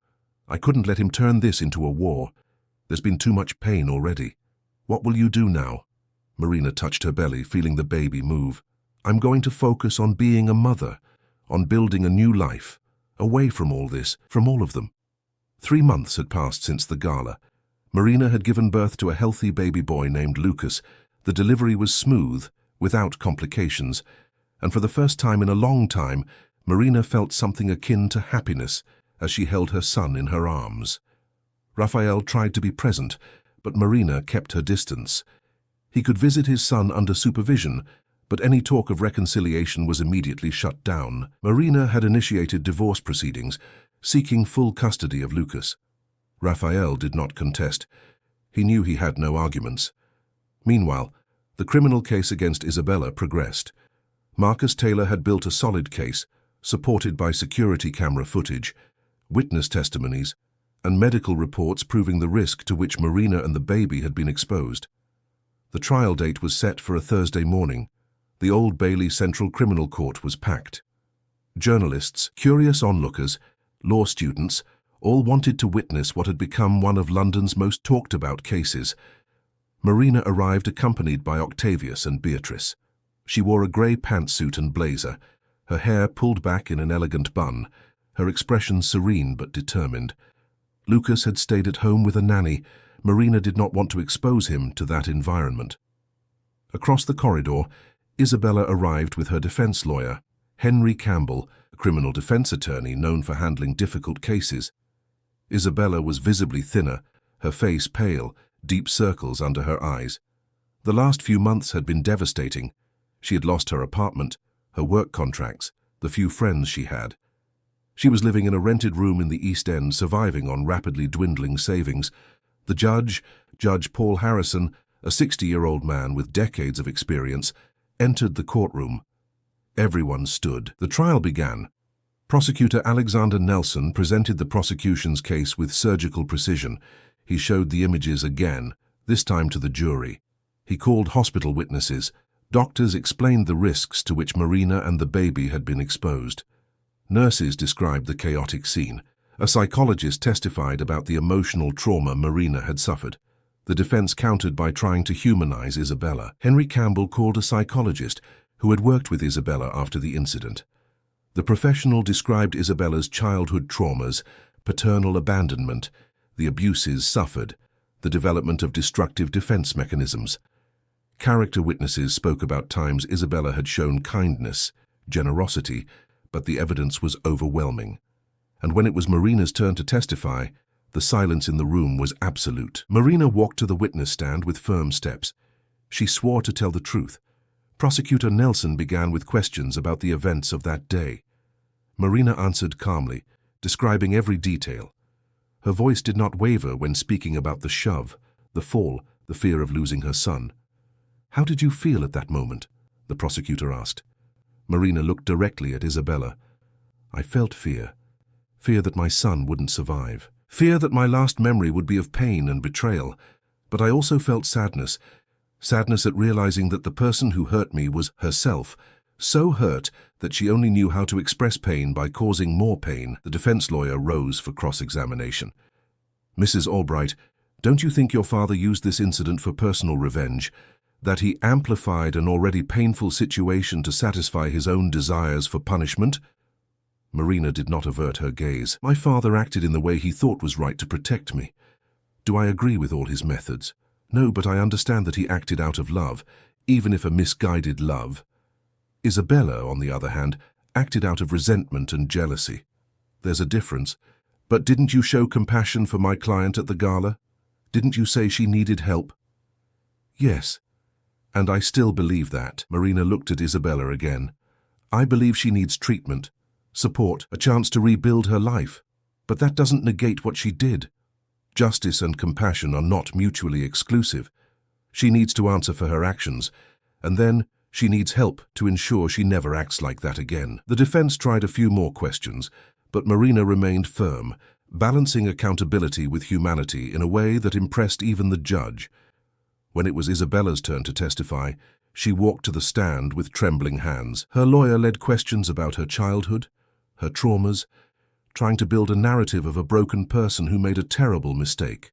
I couldn't let him turn this into a war. There's been too much pain already. What will you do now? Marina touched her belly, feeling the baby move. I'm going to focus on being a mother, on building a new life, away from all this, from all of them. 3 months had passed since the gala. Marina had given birth to a healthy baby boy named Lucas. The delivery was smooth, without complications, and for the first time in a long time, Marina felt something akin to happiness as she held her son in her arms. Raphael tried to be present, but Marina kept her distance. He could visit his son under supervision, but any talk of reconciliation was immediately shut down. Marina had initiated divorce proceedings, seeking full custody of Lucas. Raphael did not contest. He knew he had no arguments. Meanwhile, the criminal case against Isabella progressed. Marcus Taylor had built a solid case, supported by security camera footage, witness testimonies, and medical reports proving the risk to which Marina and the baby had been exposed. The trial date was set for a Thursday morning. The Old Bailey Central Criminal Court was packed. Journalists, curious onlookers, law students, all wanted to witness what had become one of London's most talked-about cases. Marina arrived accompanied by Octavius and Beatrice. She wore a grey pantsuit and blazer, her hair pulled back in an elegant bun, her expression serene but determined. Lucas had stayed at home with a nanny. Marina did not want to expose him to that environment. Across the corridor, Isabella arrived with her defense lawyer, Henry Campbell, a criminal defense attorney known for handling difficult cases. Isabella was visibly thinner, her face pale, deep circles under her eyes. The last few months had been devastating. She had lost her apartment, her work contracts, the few friends she had. She was living in a rented room in the East End, surviving on rapidly dwindling savings. The judge, Judge Paul Harrison, a 60-year-old man with decades of experience, entered the courtroom. Everyone stood. The trial began. Prosecutor Alexander Nelson presented the prosecution's case with surgical precision. He showed the images again, this time to the jury. He called hospital witnesses. Doctors explained the risks to which Marina and the baby had been exposed. Nurses described the chaotic scene. A psychologist testified about the emotional trauma Marina had suffered. The defense countered by trying to humanize Isabella. Henry Campbell called a psychologist who had worked with Isabella after the incident. The professional described Isabella's childhood traumas, paternal abandonment, the abuses suffered, the development of destructive defense mechanisms. Character witnesses spoke about times Isabella had shown kindness, generosity, but the evidence was overwhelming. And when it was Marina's turn to testify, the silence in the room was absolute. Marina walked to the witness stand with firm steps. She swore to tell the truth. Prosecutor Nelson began with questions about the events of that day. Marina answered calmly, describing every detail. Her voice did not waver when speaking about the shove, the fall, the fear of losing her son. "How did you feel at that moment?" the prosecutor asked. Marina looked directly at Isabella. "I felt fear. Fear that my son wouldn't survive. Fear that my last memory would be of pain and betrayal. But I also felt sadness. Sadness at realizing that the person who hurt me was herself, so hurt that she only knew how to express pain by causing more pain." The defense lawyer rose for cross-examination. "Mrs. Albright, don't you think your father used this incident for personal revenge? That he amplified an already painful situation to satisfy his own desires for punishment?" Marina did not avert her gaze. "My father acted in the way he thought was right to protect me. Do I agree with all his methods? No, but I understand that he acted out of love, even if a misguided love. Isabella, on the other hand, acted out of resentment and jealousy. There's a difference. But didn't you show compassion for my client at the gala? Didn't you say she needed help?" "Yes. And I still believe that." Marina looked at Isabella again. "I believe she needs treatment, support, a chance to rebuild her life. But that doesn't negate what she did. Justice and compassion are not mutually exclusive. She needs to answer for her actions, and then she needs help to ensure she never acts like that again." The defense tried a few more questions, but Marina remained firm. balancing accountability with humanity in a way that impressed even the judge. When it was Isabella's turn to testify, she walked to the stand with trembling hands. Her lawyer led questions about her childhood, her traumas, trying to build a narrative of a broken person who made a terrible mistake.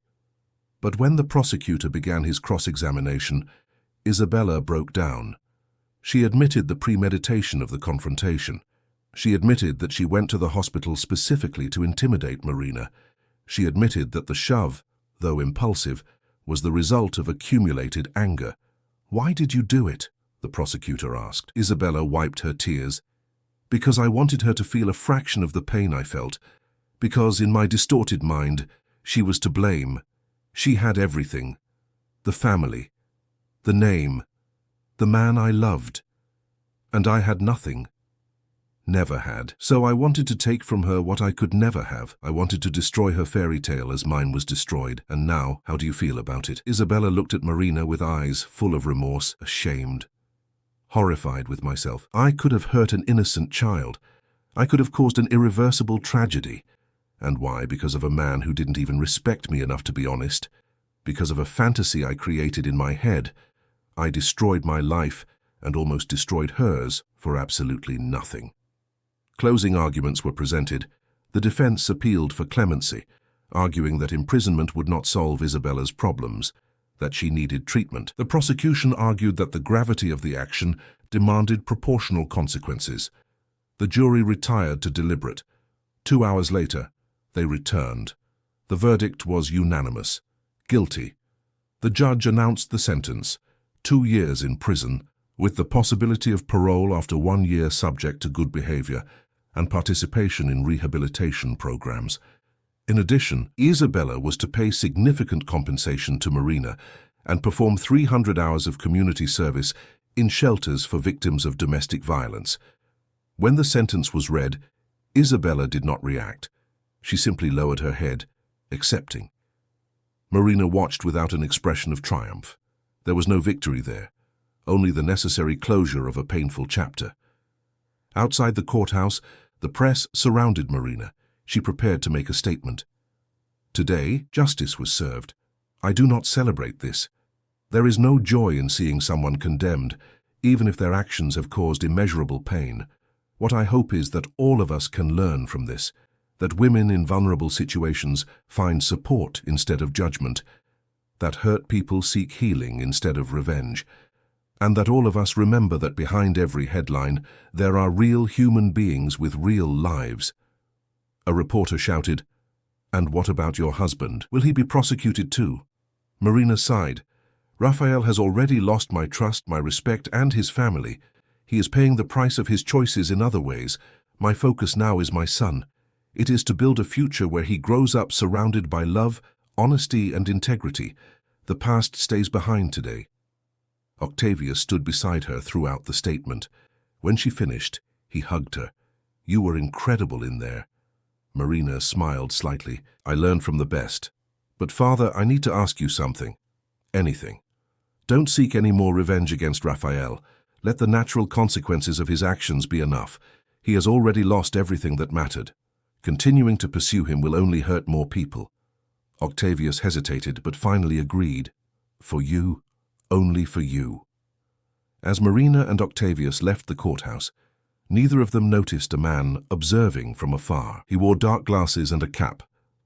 But when the prosecutor began his cross-examination, Isabella broke down. She admitted the premeditation of the confrontation. She admitted that she went to the hospital specifically to intimidate Marina. She admitted that the shove, though impulsive, was the result of accumulated anger. "Why did you do it?" the prosecutor asked. Isabella wiped her tears. "Because I wanted her to feel a fraction of the pain I felt. Because, in my distorted mind, she was to blame. She had everything. The family. The name. The man I loved. And I had nothing. Never had. So I wanted to take from her what I could never have. I wanted to destroy her fairy tale as mine was destroyed. And now, how do you feel about it?" Isabella looked at Marina with eyes full of remorse, ashamed, horrified with myself. "I could have hurt an innocent child. I could have caused an irreversible tragedy. And why? Because of a man who didn't even respect me enough to be honest. Because of a fantasy I created in my head. I destroyed my life and almost destroyed hers for absolutely nothing." Closing arguments were presented. The defense appealed for clemency, arguing that imprisonment would not solve Isabella's problems, that she needed treatment. The prosecution argued that the gravity of the action demanded proportional consequences. The jury retired to deliberate. 2 hours later, they returned. The verdict was unanimous. Guilty. The judge announced the sentence, 2 years in prison, with the possibility of parole after 1 year subject to good behavior and participation in rehabilitation programs. In addition, Isabella was to pay significant compensation to Marina and perform 300 hours of community service in shelters for victims of domestic violence. When the sentence was read, Isabella did not react. She simply lowered her head, accepting. Marina watched without an expression of triumph. There was no victory there, only the necessary closure of a painful chapter. Outside the courthouse, the press surrounded Marina. She prepared to make a statement. "Today, justice was served. I do not celebrate this. There is no joy in seeing someone condemned, even if their actions have caused immeasurable pain. What I hope is that all of us can learn from this, that women in vulnerable situations find support instead of judgment, that hurt people seek healing instead of revenge, and that all of us remember that behind every headline there are real human beings with real lives." A reporter shouted, "And what about your husband? Will he be prosecuted too?" Marina sighed. "Raphael has already lost my trust, my respect, and his family. He is paying the price of his choices in other ways. My focus now is my son. It is to build a future where he grows up surrounded by love, honesty, and integrity. The past stays behind today." Octavia stood beside her throughout the statement. When she finished, he hugged her. "You were incredible in there." Marina smiled slightly. "I learned from the best. But Father, I need to ask you something. Anything. Don't seek any more revenge against Raphael. Let the natural consequences of his actions be enough. He has already lost everything that mattered. Continuing to pursue him will only hurt more people." Octavius hesitated, but finally agreed. "For you, only for you." As Marina and Octavius left the courthouse, neither of them noticed a man observing from afar. He wore dark glasses and a cap,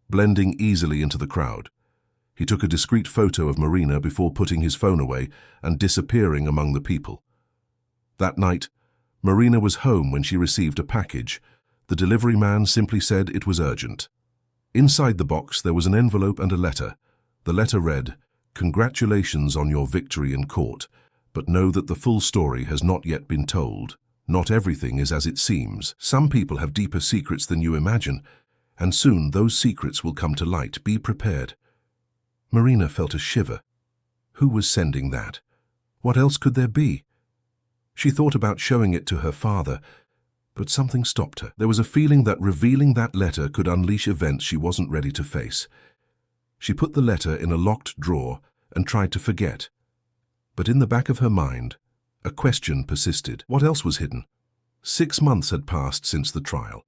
blending easily into the crowd. He took a discreet photo of Marina before putting his phone away and disappearing among the people. That night, Marina was home when she received a package. The delivery man simply said it was urgent. Inside the box there was an envelope and a letter. The letter read, "Congratulations on your victory in court, but know that the full story has not yet been told. Not everything is as it seems. Some people have deeper secrets than you imagine, and soon those secrets will come to light. Be prepared." Marina felt a shiver. Who was sending that? What else could there be? She thought about showing it to her father, but something stopped her. There was a feeling that revealing that letter could unleash events she wasn't ready to face. She put the letter in a locked drawer and tried to forget. But in the back of her mind, a question persisted. What else was hidden? 6 months had passed since the trial.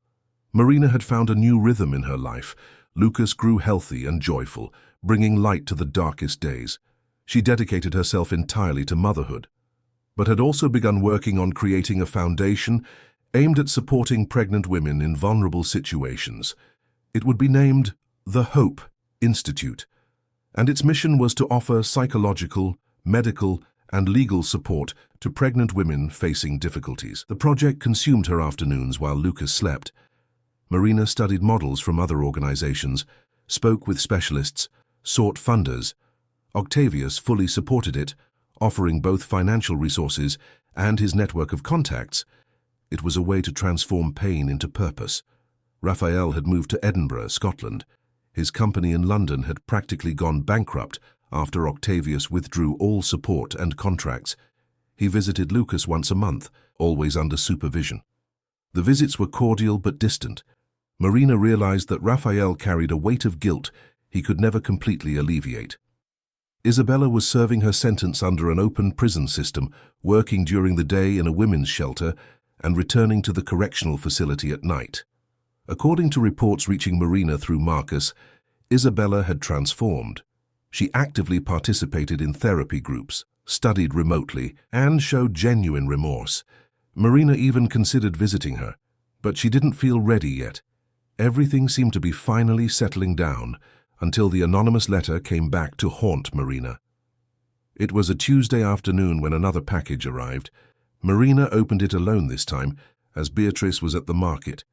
Marina had found a new rhythm in her life, Lucas grew healthy and joyful, bringing light to the darkest days. She dedicated herself entirely to motherhood, but had also begun working on creating a foundation aimed at supporting pregnant women in vulnerable situations. It would be named the Hope Institute, and its mission was to offer psychological, medical, and legal support to pregnant women facing difficulties. The project consumed her afternoons while Lucas slept. Marina studied models from other organizations, spoke with specialists, sought funders. Octavius fully supported it, offering both financial resources and his network of contacts. It was a way to transform pain into purpose. Raphael had moved to Edinburgh, Scotland. His company in London had practically gone bankrupt after Octavius withdrew all support and contracts. He visited Lucas once a month, always under supervision. The visits were cordial but distant. Marina realized that Raphael carried a weight of guilt he could never completely alleviate. Isabella was serving her sentence under an open prison system, working during the day in a women's shelter and returning to the correctional facility at night. According to reports reaching Marina through Marcus, Isabella had transformed. She actively participated in therapy groups, studied remotely, and showed genuine remorse. Marina even considered visiting her, but she didn't feel ready yet. Everything seemed to be finally settling down until the anonymous letter came back to haunt Marina. It was a Tuesday afternoon when another package arrived. Marina opened it alone this time, as Beatrice was at the market.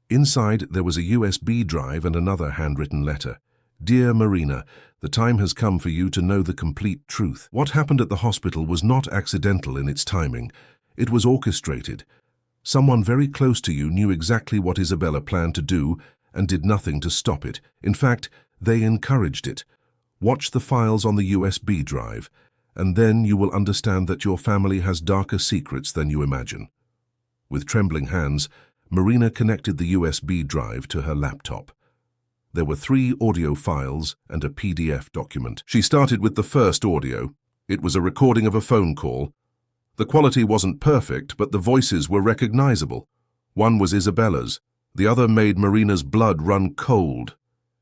Inside, there was a USB drive and another handwritten letter. Dear Marina, the time has come for you to know the complete truth. What happened at the hospital was not accidental in its timing. It was orchestrated. Someone very close to you knew exactly what Isabella planned to do and did nothing to stop it. In fact, they encouraged it. Watch the files on the USB drive, and then you will understand that your family has darker secrets than you imagine. With trembling hands, Marina connected the USB drive to her laptop. There were 3 audio files and a PDF document. She started with the first audio. It was a recording of a phone call. The quality wasn't perfect, but the voices were recognizable. One was Isabella's. The other made Marina's blood run cold.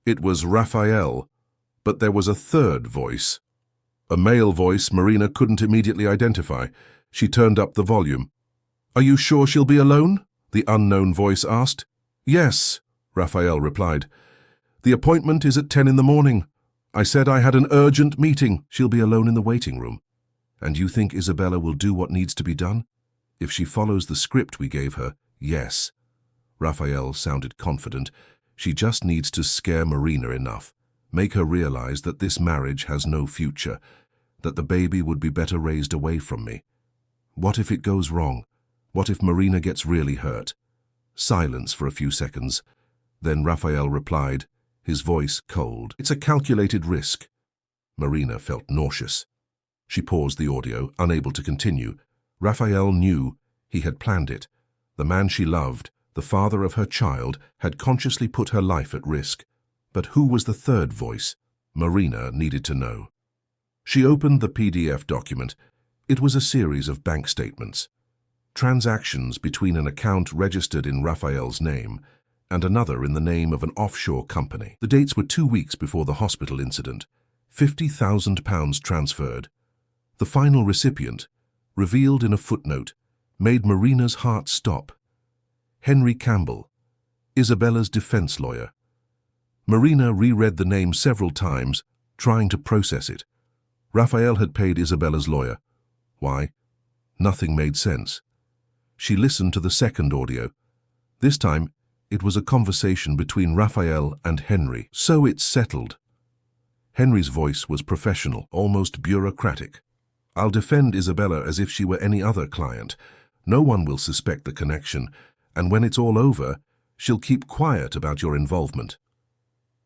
It was Raphael, but there was a third voice. A male voice Marina couldn't immediately identify. She turned up the volume. "Are you sure she'll be alone?" the unknown voice asked. "Yes," Raphael replied. "The appointment is at 10 in the morning. I said I had an urgent meeting. She'll be alone in the waiting room. And you think Isabella will do what needs to be done? If she follows the script we gave her, yes." Raphael sounded confident. She just needs to scare Marina enough, make her realize that this marriage has no future, that the baby would be better raised away from me. What if it goes wrong? What if Marina gets really hurt? Silence for a few seconds. Then Raphael replied, his voice cold. "It's a calculated risk." Marina felt nauseous. She paused the audio, unable to continue. Raphael knew he had planned it. The man she loved, the father of her child, had consciously put her life at risk. But who was the third voice? Marina needed to know. She opened the PDF document. It was a series of bank statements. Transactions between an account registered in Raphael's name and another in the name of an offshore company. The dates were 2 weeks before the hospital incident. £50,000 transferred. The final recipient, revealed in a footnote, made Marina's heart stop. Henry Campbell, Isabella's defense lawyer. Marina reread the name several times, trying to process it. Raphael had paid Isabella's lawyer. Why? Nothing made sense. She listened to the second audio. This time, it was a conversation between Raphael and Henry. "So it's settled." Henry's voice was professional, almost bureaucratic. "I'll defend Isabella as if she were any other client. No one will suspect the connection, and when it's all over, she'll keep quiet about your involvement."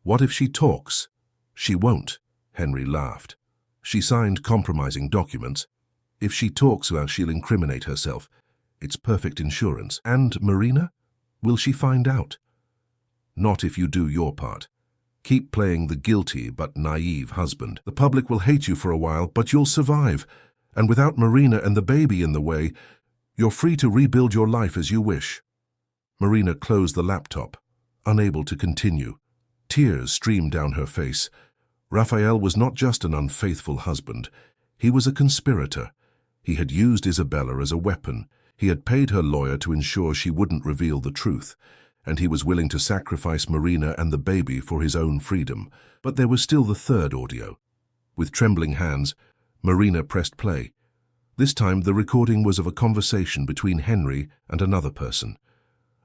"What if she talks?" "She won't," Henry laughed. "She signed compromising documents. If she talks, well, she'll incriminate herself. It's perfect insurance. And Marina? Will she find out?" "Not if you do your part. Keep playing the guilty but naive husband. The public will hate you for a while, but you'll survive. And without Marina and the baby in the way, you're free to rebuild your life as you wish." Marina closed the laptop, unable to continue. Tears streamed down her face. Raphael was not just an unfaithful husband. He was a conspirator. He had used Isabella as a weapon. He had paid her lawyer to ensure she wouldn't reveal the truth, and he was willing to sacrifice Marina and the baby for his own freedom. But there was still the third audio. With trembling hands, Marina pressed play. This time the recording was of a conversation between Henry and another person.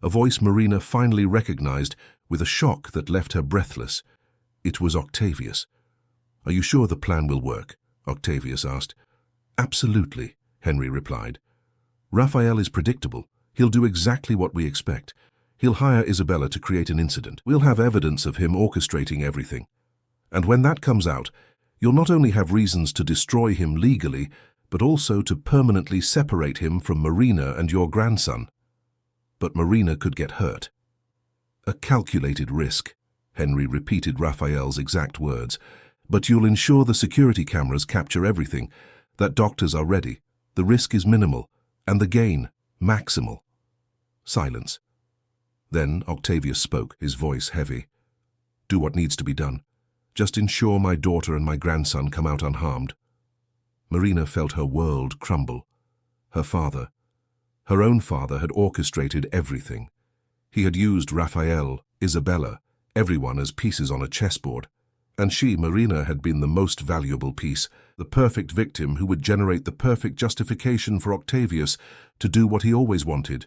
A voice Marina finally recognized with a shock that left her breathless. It was Octavius. "Are you sure the plan will work?" Octavius asked. "Absolutely," Henry replied. "Raphael is predictable. He'll do exactly what we expect. He'll hire Isabella to create an incident. We'll have evidence of him orchestrating everything. And when that comes out, you'll not only have reasons to destroy him legally, but also to permanently separate him from Marina and your grandson." But Marina could get hurt. "A calculated risk," Henry repeated Raphael's exact words. "But you'll ensure the security cameras capture everything, that doctors are ready. The risk is minimal, and the gain maximal." Silence. Then Octavius spoke, his voice heavy. "Do what needs to be done. Just ensure my daughter and my grandson come out unharmed." Marina felt her world crumble. Her father, her own father, had orchestrated everything. He had used Raphael, Isabella, everyone as pieces on a chessboard. And she, Marina, had been the most valuable piece, the perfect victim who would generate the perfect justification for Octavius to do what he always wanted: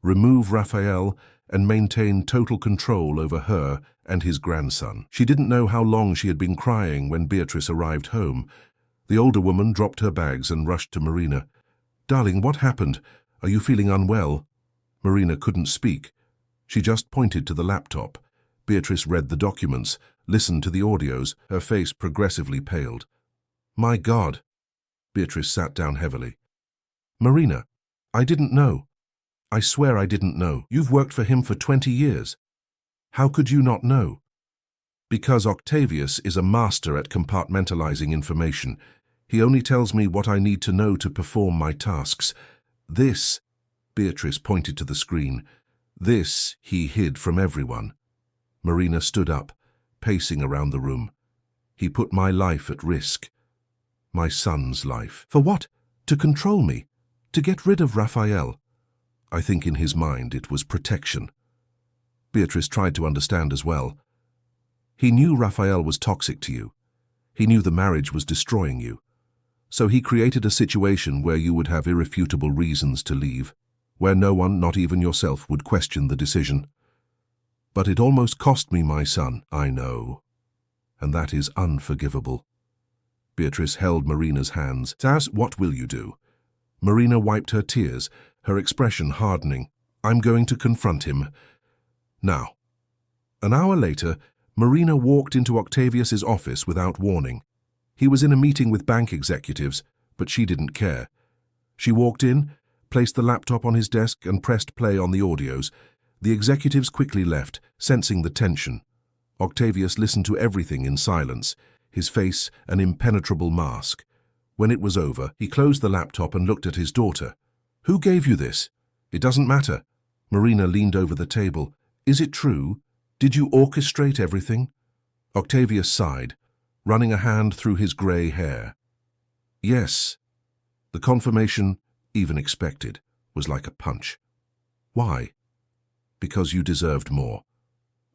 remove Raphael and maintain total control over her and his grandson. She didn't know how long she had been crying when Beatrice arrived home. The older woman dropped her bags and rushed to Marina. "Darling, what happened? Are you feeling unwell?" Marina couldn't speak. She just pointed to the laptop. Beatrice read the documents, listened to the audios, her face progressively paled. "My God!" Beatrice sat down heavily. "Marina, I didn't know. I swear I didn't know. You've worked for him for 20 years. How could you not know?" "Because Octavius is a master at compartmentalizing information. He only tells me what I need to know to perform my tasks. This," Beatrice pointed to the screen, "this he hid from everyone." Marina stood up, pacing around the room. "He put my life at risk. My son's life." "For what? To control me? To get rid of Raphael?" "I think in his mind it was protection." Beatrice tried to understand as well. "He knew Raphael was toxic to you. He knew the marriage was destroying you. So he created a situation where you would have irrefutable reasons to leave, where no one, not even yourself, would question the decision. But it almost cost me my son." "I know. And that is unforgivable." Beatrice held Marina's hands. "Taz, what will you do?" Marina wiped her tears, her expression hardening. "I'm going to confront him. Now." An hour later, Marina walked into Octavius's office without warning. He was in a meeting with bank executives, but she didn't care. She walked in, placed the laptop on his desk and pressed play on the audios. The executives quickly left, sensing the tension. Octavius listened to everything in silence, his face an impenetrable mask. When it was over, he closed the laptop and looked at his daughter. "Who gave you this?" "It doesn't matter." Marina leaned over the table. "Is it true? Did you orchestrate everything?" Octavius sighed, running a hand through his grey hair. "Yes." The confirmation, even expected, was like a punch. "Why?" "Because you deserved more."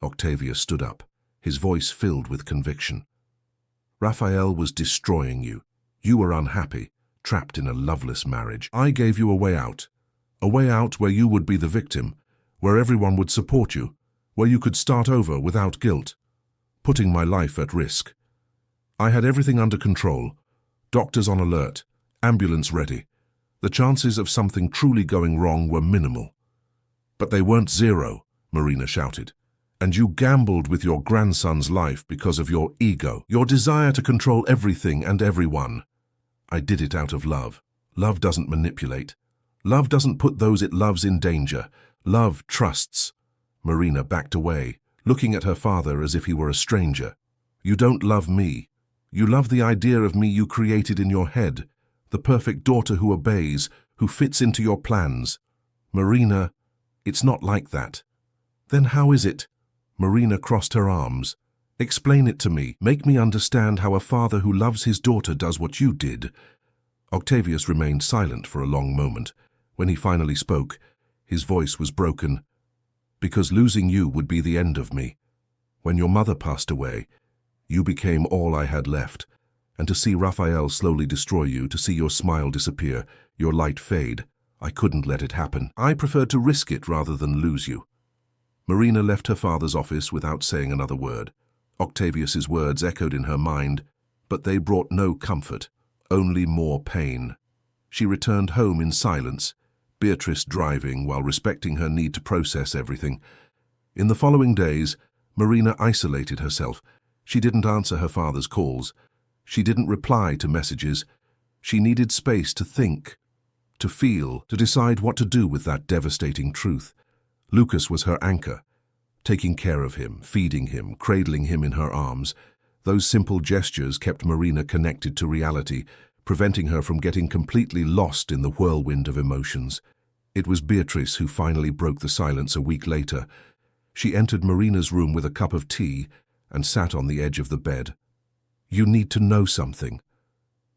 Octavius stood up, his voice filled with conviction. "Raphael was destroying you. You were unhappy, trapped in a loveless marriage. I gave you a way out where you would be the victim, where everyone would support you, where you could start over without guilt, putting my life at risk. I had everything under control, doctors on alert, ambulance ready. The chances of something truly going wrong were minimal. But they weren't zero," Marina shouted. "And you gambled with your grandson's life because of your ego, your desire to control everything and everyone." "I did it out of love. Love doesn't manipulate. Love doesn't put those it loves in danger. Love trusts." Marina backed away, looking at her father as if he were a stranger. "You don't love me. You love the idea of me you created in your head, the perfect daughter who obeys, who fits into your plans. Marina, it's not like that." "Then how is it?" Marina crossed her arms. "Explain it to me. Make me understand how a father who loves his daughter does what you did." Octavius remained silent for a long moment. When he finally spoke, his voice was broken. "Because losing you would be the end of me. When your mother passed away, you became all I had left. And to see Raphael slowly destroy you, to see your smile disappear, your light fade, I couldn't let it happen. I preferred to risk it rather than lose you." Marina left her father's office without saying another word. Octavius's words echoed in her mind, but they brought no comfort, only more pain. She returned home in silence, Beatrice driving while respecting her need to process everything. In the following days, Marina isolated herself. She didn't answer her father's calls. She didn't reply to messages. She needed space to think, to feel, to decide what to do with that devastating truth. Lucas was her anchor, taking care of him, feeding him, cradling him in her arms. Those simple gestures kept Marina connected to reality, preventing her from getting completely lost in the whirlwind of emotions. It was Beatrice who finally broke the silence a week later. She entered Marina's room with a cup of tea and sat on the edge of the bed. "You need to know something."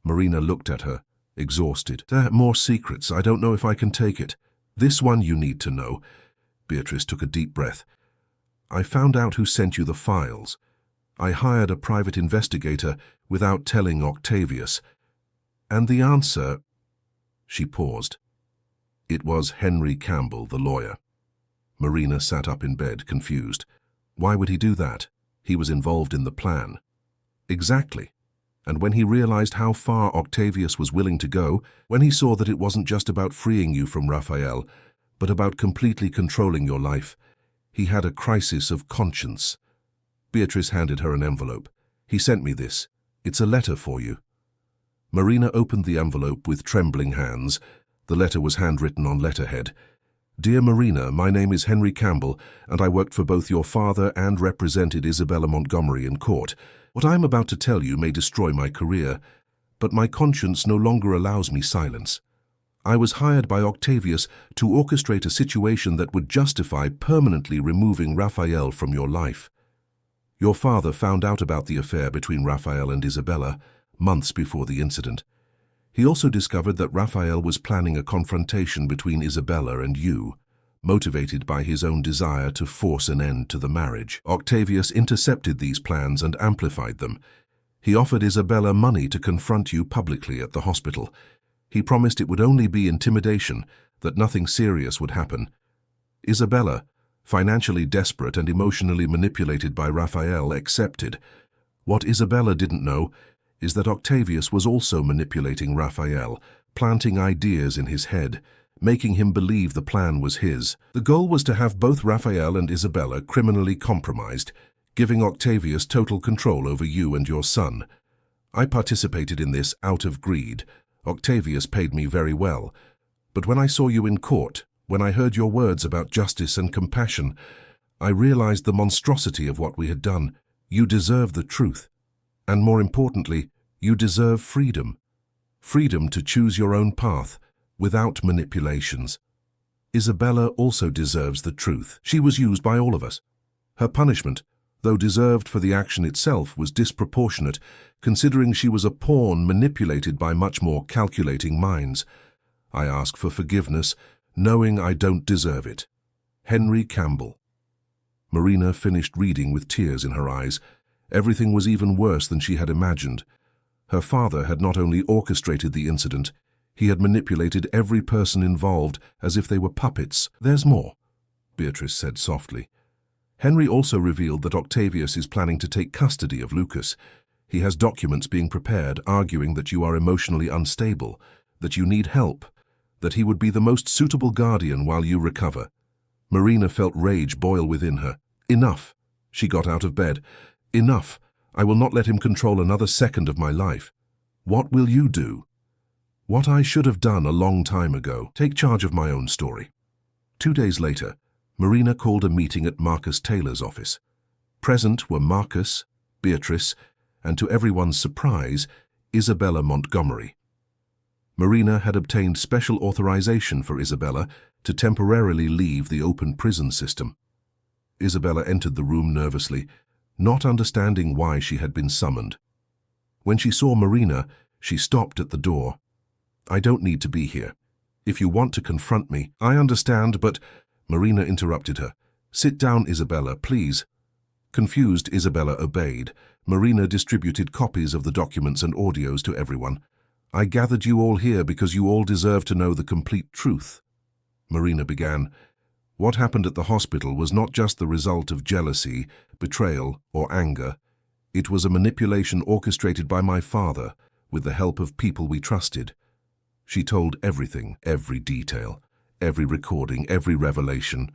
Marina looked at her, exhausted. "There are more secrets. I don't know if I can take it. This one you need to know." Beatrice took a deep breath. "I found out who sent you the files. I hired a private investigator without telling Octavius. And the answer—" She paused. "It was Henry Campbell, the lawyer." Marina sat up in bed, confused. Why would he do that? He was involved in the plan. Exactly. And when he realized how far Octavius was willing to go, when he saw that it wasn't just about freeing you from Raphael, but about completely controlling your life, he had a crisis of conscience. Beatrice handed her an envelope. "He sent me this. It's a letter for you." Marina opened the envelope with trembling hands. The letter was handwritten on letterhead. "Dear Marina, my name is Henry Campbell, and I worked for both your father and represented Isabella Montgomery in court. What I am about to tell you may destroy my career, but my conscience no longer allows me silence. I was hired by Octavius to orchestrate a situation that would justify permanently removing Raphael from your life. Your father found out about the affair between Raphael and Isabella months before the incident. He also discovered that Raphael was planning a confrontation between Isabella and you, motivated by his own desire to force an end to the marriage. Octavius intercepted these plans and amplified them. He offered Isabella money to confront you publicly at the hospital. He promised it would only be intimidation, that nothing serious would happen. Isabella, financially desperate and emotionally manipulated by Raphael, accepted. What Isabella didn't know is that Octavius was also manipulating Raphael, planting ideas in his head, making him believe the plan was his. The goal was to have both Raphael and Isabella criminally compromised, giving Octavius total control over you and your son. I participated in this out of greed. Octavius paid me very well. But when I saw you in court, when I heard your words about justice and compassion, I realized the monstrosity of what we had done. You deserve the truth. And more importantly, you deserve freedom. Freedom to choose your own path, without manipulations. Isabella also deserves the truth. She was used by all of us. Her punishment, though deserved for the action itself, was disproportionate, considering she was a pawn manipulated by much more calculating minds. I ask for forgiveness, knowing I don't deserve it. Henry Campbell." Marina finished reading with tears in her eyes. Everything was even worse than she had imagined. Her father had not only orchestrated the incident, he had manipulated every person involved as if they were puppets. "There's more," Beatrice said softly. "Henry also revealed that Octavius is planning to take custody of Lucas. He has documents being prepared arguing that you are emotionally unstable, that you need help, that he would be the most suitable guardian while you recover." Marina felt rage boil within her. Enough. She got out of bed. Enough. I will not let him control another second of my life. What will you do? What I should have done a long time ago. Take charge of my own story. 2 days later, Marina called a meeting at Marcus Taylor's office. Present were Marcus, Beatrice, and to everyone's surprise, Isabella Montgomery. Marina had obtained special authorization for Isabella to temporarily leave the open prison system. Isabella entered the room nervously, not understanding why she had been summoned. When she saw Marina, she stopped at the door. "I don't need to be here. If you want to confront me, I understand, but—" Marina interrupted her. "Sit down, Isabella, please." Confused, Isabella obeyed. Marina distributed copies of the documents and audios to everyone. "I gathered you all here because you all deserve to know the complete truth." Marina began. "What happened at the hospital was not just the result of jealousy, betrayal, or anger. It was a manipulation orchestrated by my father, with the help of people we trusted." She told everything, every detail, every recording, every revelation.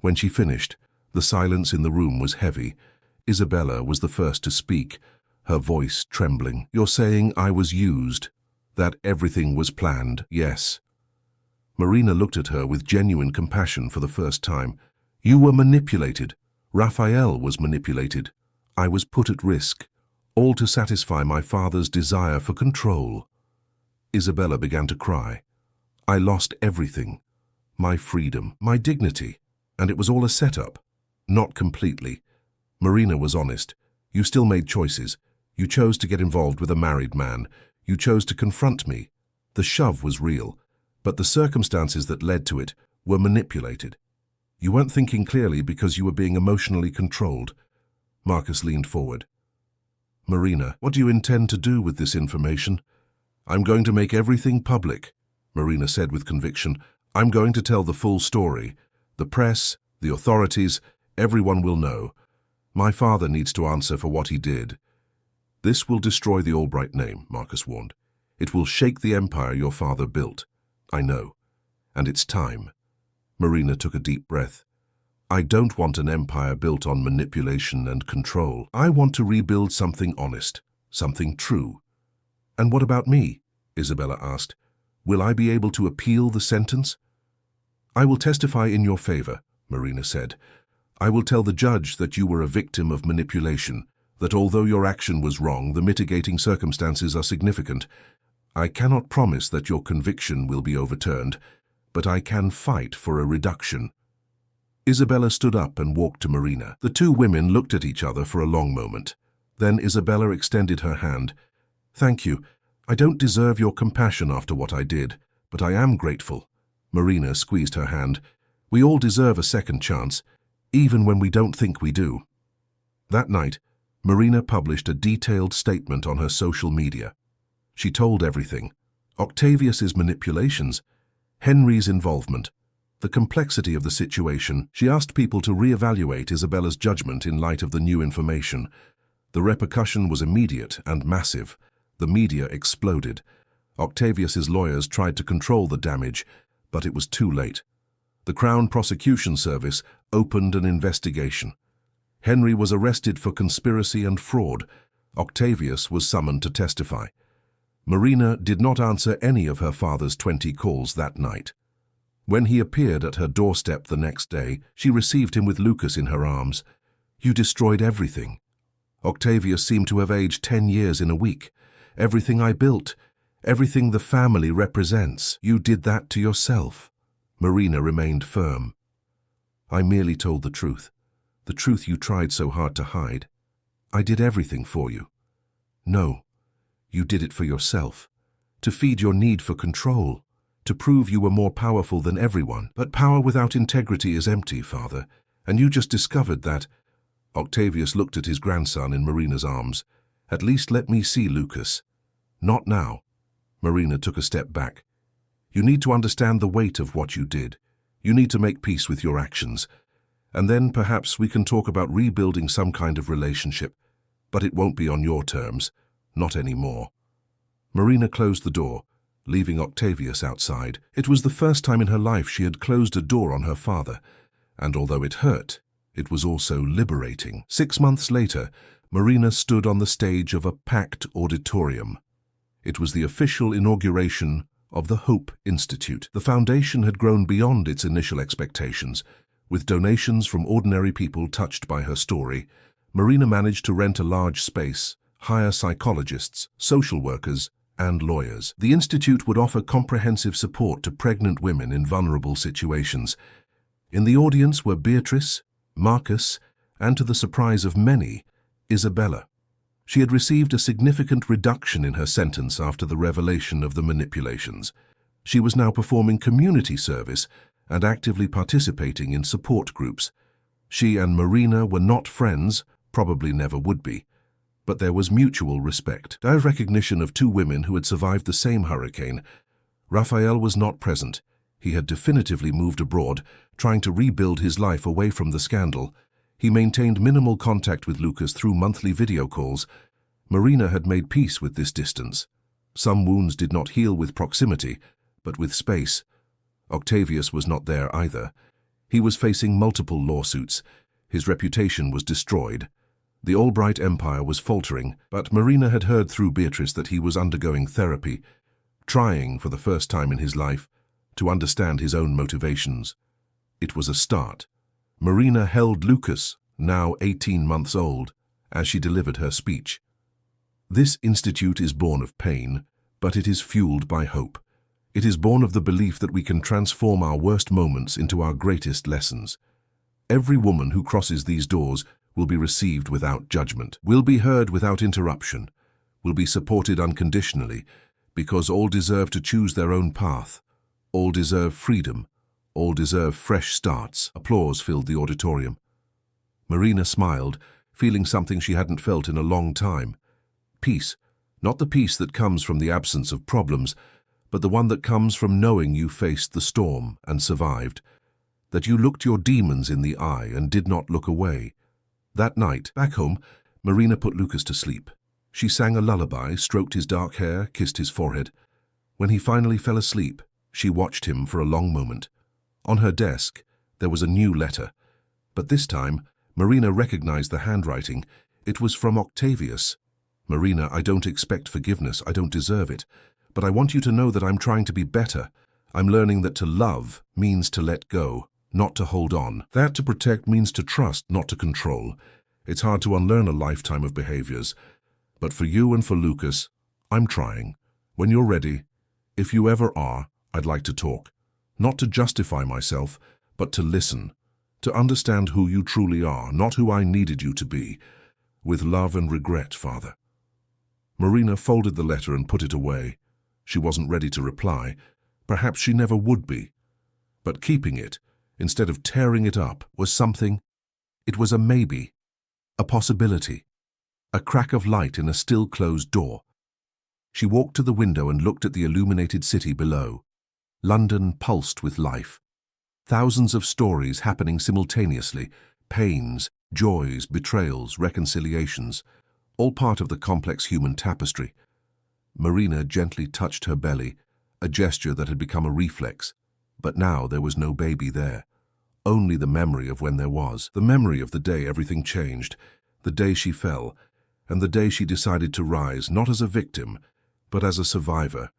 When she finished, the silence in the room was heavy. Isabella was the first to speak, her voice trembling. "You're saying I was used, that everything was planned, yes?" Marina looked at her with genuine compassion for the first time. "You were manipulated. Raphael was manipulated. I was put at risk, all to satisfy my father's desire for control." Isabella began to cry. "I lost everything. My freedom, my dignity. And it was all a setup." "Not completely." Marina was honest. "You still made choices. You chose to get involved with a married man. You chose to confront me. The shove was real, but the circumstances that led to it were manipulated. You weren't thinking clearly because you were being emotionally controlled." Marcus leaned forward. "Marina, what do you intend to do with this information?" "I'm going to make everything public," Marina said with conviction. "I'm going to tell the full story. The press, the authorities, everyone will know. My father needs to answer for what he did." "This will destroy the Albright name," Marcus warned. "It will shake the empire your father built. I know. And it's time." Marina took a deep breath. "I don't want an empire built on manipulation and control. I want to rebuild something honest, something true." "And what about me?" Isabella asked. "Will I be able to appeal the sentence?" "I will testify in your favor," Marina said. "I will tell the judge that you were a victim of manipulation, that although your action was wrong, the mitigating circumstances are significant. I cannot promise that your conviction will be overturned, but I can fight for a reduction." Isabella stood up and walked to Marina. The two women looked at each other for a long moment. Then Isabella extended her hand. "Thank you. I don't deserve your compassion after what I did, but I am grateful." Marina squeezed her hand. "We all deserve a second chance, even when we don't think we do." That night, Marina published a detailed statement on her social media. She told everything: Octavius's manipulations, Henry's involvement, the complexity of the situation. She asked people to reevaluate Isabella's judgment in light of the new information. The repercussion was immediate and massive. The media exploded. Octavius's lawyers tried to control the damage, but it was too late. The Crown Prosecution Service opened an investigation. Henry was arrested for conspiracy and fraud. Octavius was summoned to testify. Marina did not answer any of her father's 20 calls that night. When he appeared at her doorstep the next day, she received him with Lucas in her arms. "You destroyed everything. Octavius seemed to have aged 10 years in a week. Everything I built, everything the family represents, you did that to yourself." Marina remained firm. "I merely told the truth you tried so hard to hide. I did everything for you." "No, you did it for yourself, to feed your need for control, to prove you were more powerful than everyone. But power without integrity is empty, Father, and you just discovered that." Octavius looked at his grandson in Marina's arms. "At least let me see Lucas." "Not now." Marina took a step back. "You need to understand the weight of what you did. You need to make peace with your actions. And then perhaps we can talk about rebuilding some kind of relationship. But it won't be on your terms. Not anymore." Marina closed the door, leaving Octavius outside. It was the first time in her life she had closed a door on her father, and although it hurt, it was also liberating. 6 months later, Marina stood on the stage of a packed auditorium. It was the official inauguration of the Hope Institute. The foundation had grown beyond its initial expectations. With donations from ordinary people touched by her story, Marina managed to rent a large space, hire psychologists, social workers, and lawyers. The institute would offer comprehensive support to pregnant women in vulnerable situations. In the audience were Beatrice, Marcus, and to the surprise of many, Isabella. She had received a significant reduction in her sentence after the revelation of the manipulations. She was now performing community service and actively participating in support groups. She and Marina were not friends, probably never would be, but there was mutual respect. A recognition of two women who had survived the same hurricane. Raphael was not present. He had definitively moved abroad, trying to rebuild his life away from the scandal. He maintained minimal contact with Lucas through monthly video calls. Marina had made peace with this distance. Some wounds did not heal with proximity, but with space. Octavius was not there either. He was facing multiple lawsuits. His reputation was destroyed. The Albright empire was faltering, but Marina had heard through Beatrice that he was undergoing therapy, trying for the first time in his life to understand his own motivations. It was a start. Marina held Lucas, now 18 months old, as she delivered her speech. This institute is born of pain, but it is fueled by hope. It is born of the belief that we can transform our worst moments into our greatest lessons. Every woman who crosses these doors will be received without judgment, will be heard without interruption, will be supported unconditionally, because all deserve to choose their own path. All deserve freedom. All deserve fresh starts. Applause filled the auditorium. Marina smiled, feeling something she hadn't felt in a long time. Peace, not the peace that comes from the absence of problems, but the one that comes from knowing you faced the storm and survived, that you looked your demons in the eye and did not look away. That night, back home, Marina put Lucas to sleep. She sang a lullaby, stroked his dark hair, kissed his forehead. When he finally fell asleep, she watched him for a long moment. On her desk, there was a new letter, but this time, Marina recognized the handwriting. It was from Octavius. Marina, I don't expect forgiveness, I don't deserve it, but I want you to know that I'm trying to be better. I'm learning that to love means to let go, not to hold on. That to protect means to trust, not to control. It's hard to unlearn a lifetime of behaviors, but for you and for Lucas, I'm trying. When you're ready, if you ever are, I'd like to talk. Not to justify myself, but to listen. To understand who you truly are, not who I needed you to be. With love and regret, Father. Marina folded the letter and put it away. She wasn't ready to reply. Perhaps she never would be. But keeping it, instead of tearing it up, was something. It was a maybe. A possibility. A crack of light in a still closed door. She walked to the window and looked at the illuminated city below. London pulsed with life. Thousands of stories happening simultaneously, pains, joys, betrayals, reconciliations, all part of the complex human tapestry. Marina gently touched her belly, a gesture that had become a reflex. But now there was no baby there. Only the memory of when there was. The memory of the day everything changed, the day she fell, and the day she decided to rise, not as a victim, but as a survivor.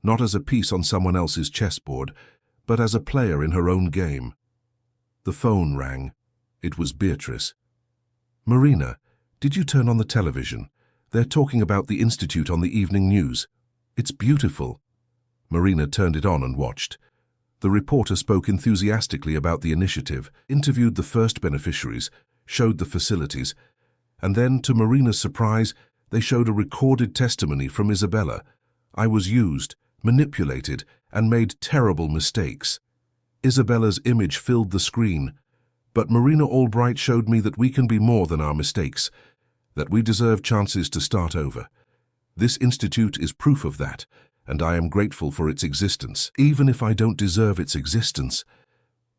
Not as a piece on someone else's chessboard, but as a player in her own game. The phone rang. It was Beatrice. Marina, did you turn on the television? They're talking about the Institute on the evening news. It's beautiful. Marina turned it on and watched. The reporter spoke enthusiastically about the initiative, interviewed the first beneficiaries, showed the facilities, and then, to Marina's surprise, they showed a recorded testimony from Isabella. I was used, manipulated, and made terrible mistakes. Isabella's image filled the screen, but Marina Albright showed me that we can be more than our mistakes, that we deserve chances to start over. This institute is proof of that, and I am grateful for its existence, even if I don't deserve its existence.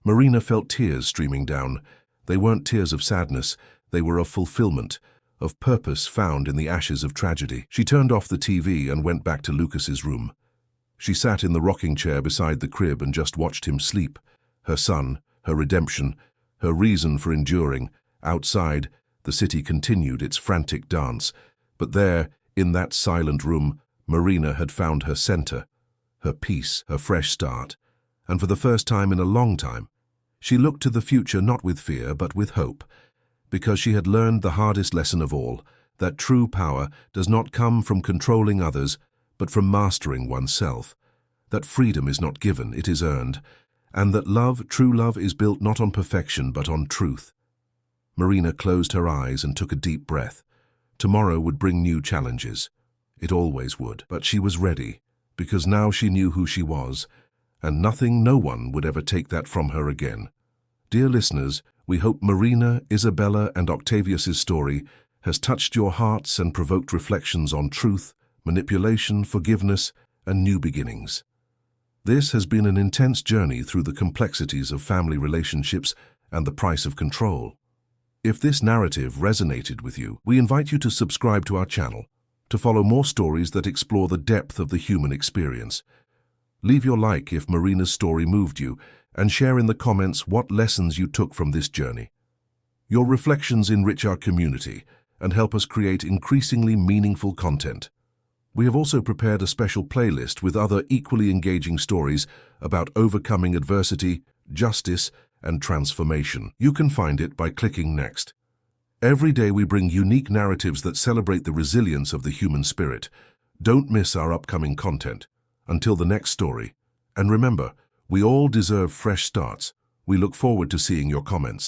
Marina felt tears streaming down. They weren't tears of sadness, they were of fulfillment, of purpose found in the ashes of tragedy. She turned off the TV and went back to Lucas's room. She sat in the rocking chair beside the crib and just watched him sleep. Her son, her redemption, her reason for enduring. Outside, the city continued its frantic dance. But there, in that silent room, Marina had found her center, her peace, her fresh start. And for the first time in a long time, she looked to the future not with fear but with hope, because she had learned the hardest lesson of all, that true power does not come from controlling others, but from mastering oneself, that freedom is not given, it is earned, and that love, true love, is built not on perfection but on truth. Marina closed her eyes and took a deep breath. Tomorrow would bring new challenges. It always would. But she was ready, because now she knew who she was, and no one would ever take that from her again. Dear listeners, we hope Marina, Isabella, and Octavius's story has touched your hearts and provoked reflections on truth, manipulation, forgiveness, and new beginnings. This has been an intense journey through the complexities of family relationships and the price of control. If this narrative resonated with you, we invite you to subscribe to our channel to follow more stories that explore the depth of the human experience. Leave your like if Marina's story moved you, and share in the comments what lessons you took from this journey. Your reflections enrich our community and help us create increasingly meaningful content. We have also prepared a special playlist with other equally engaging stories about overcoming adversity, justice, and transformation. You can find it by clicking next. Every day we bring unique narratives that celebrate the resilience of the human spirit. Don't miss our upcoming content. Until the next story. And remember, we all deserve fresh starts. We look forward to seeing your comments.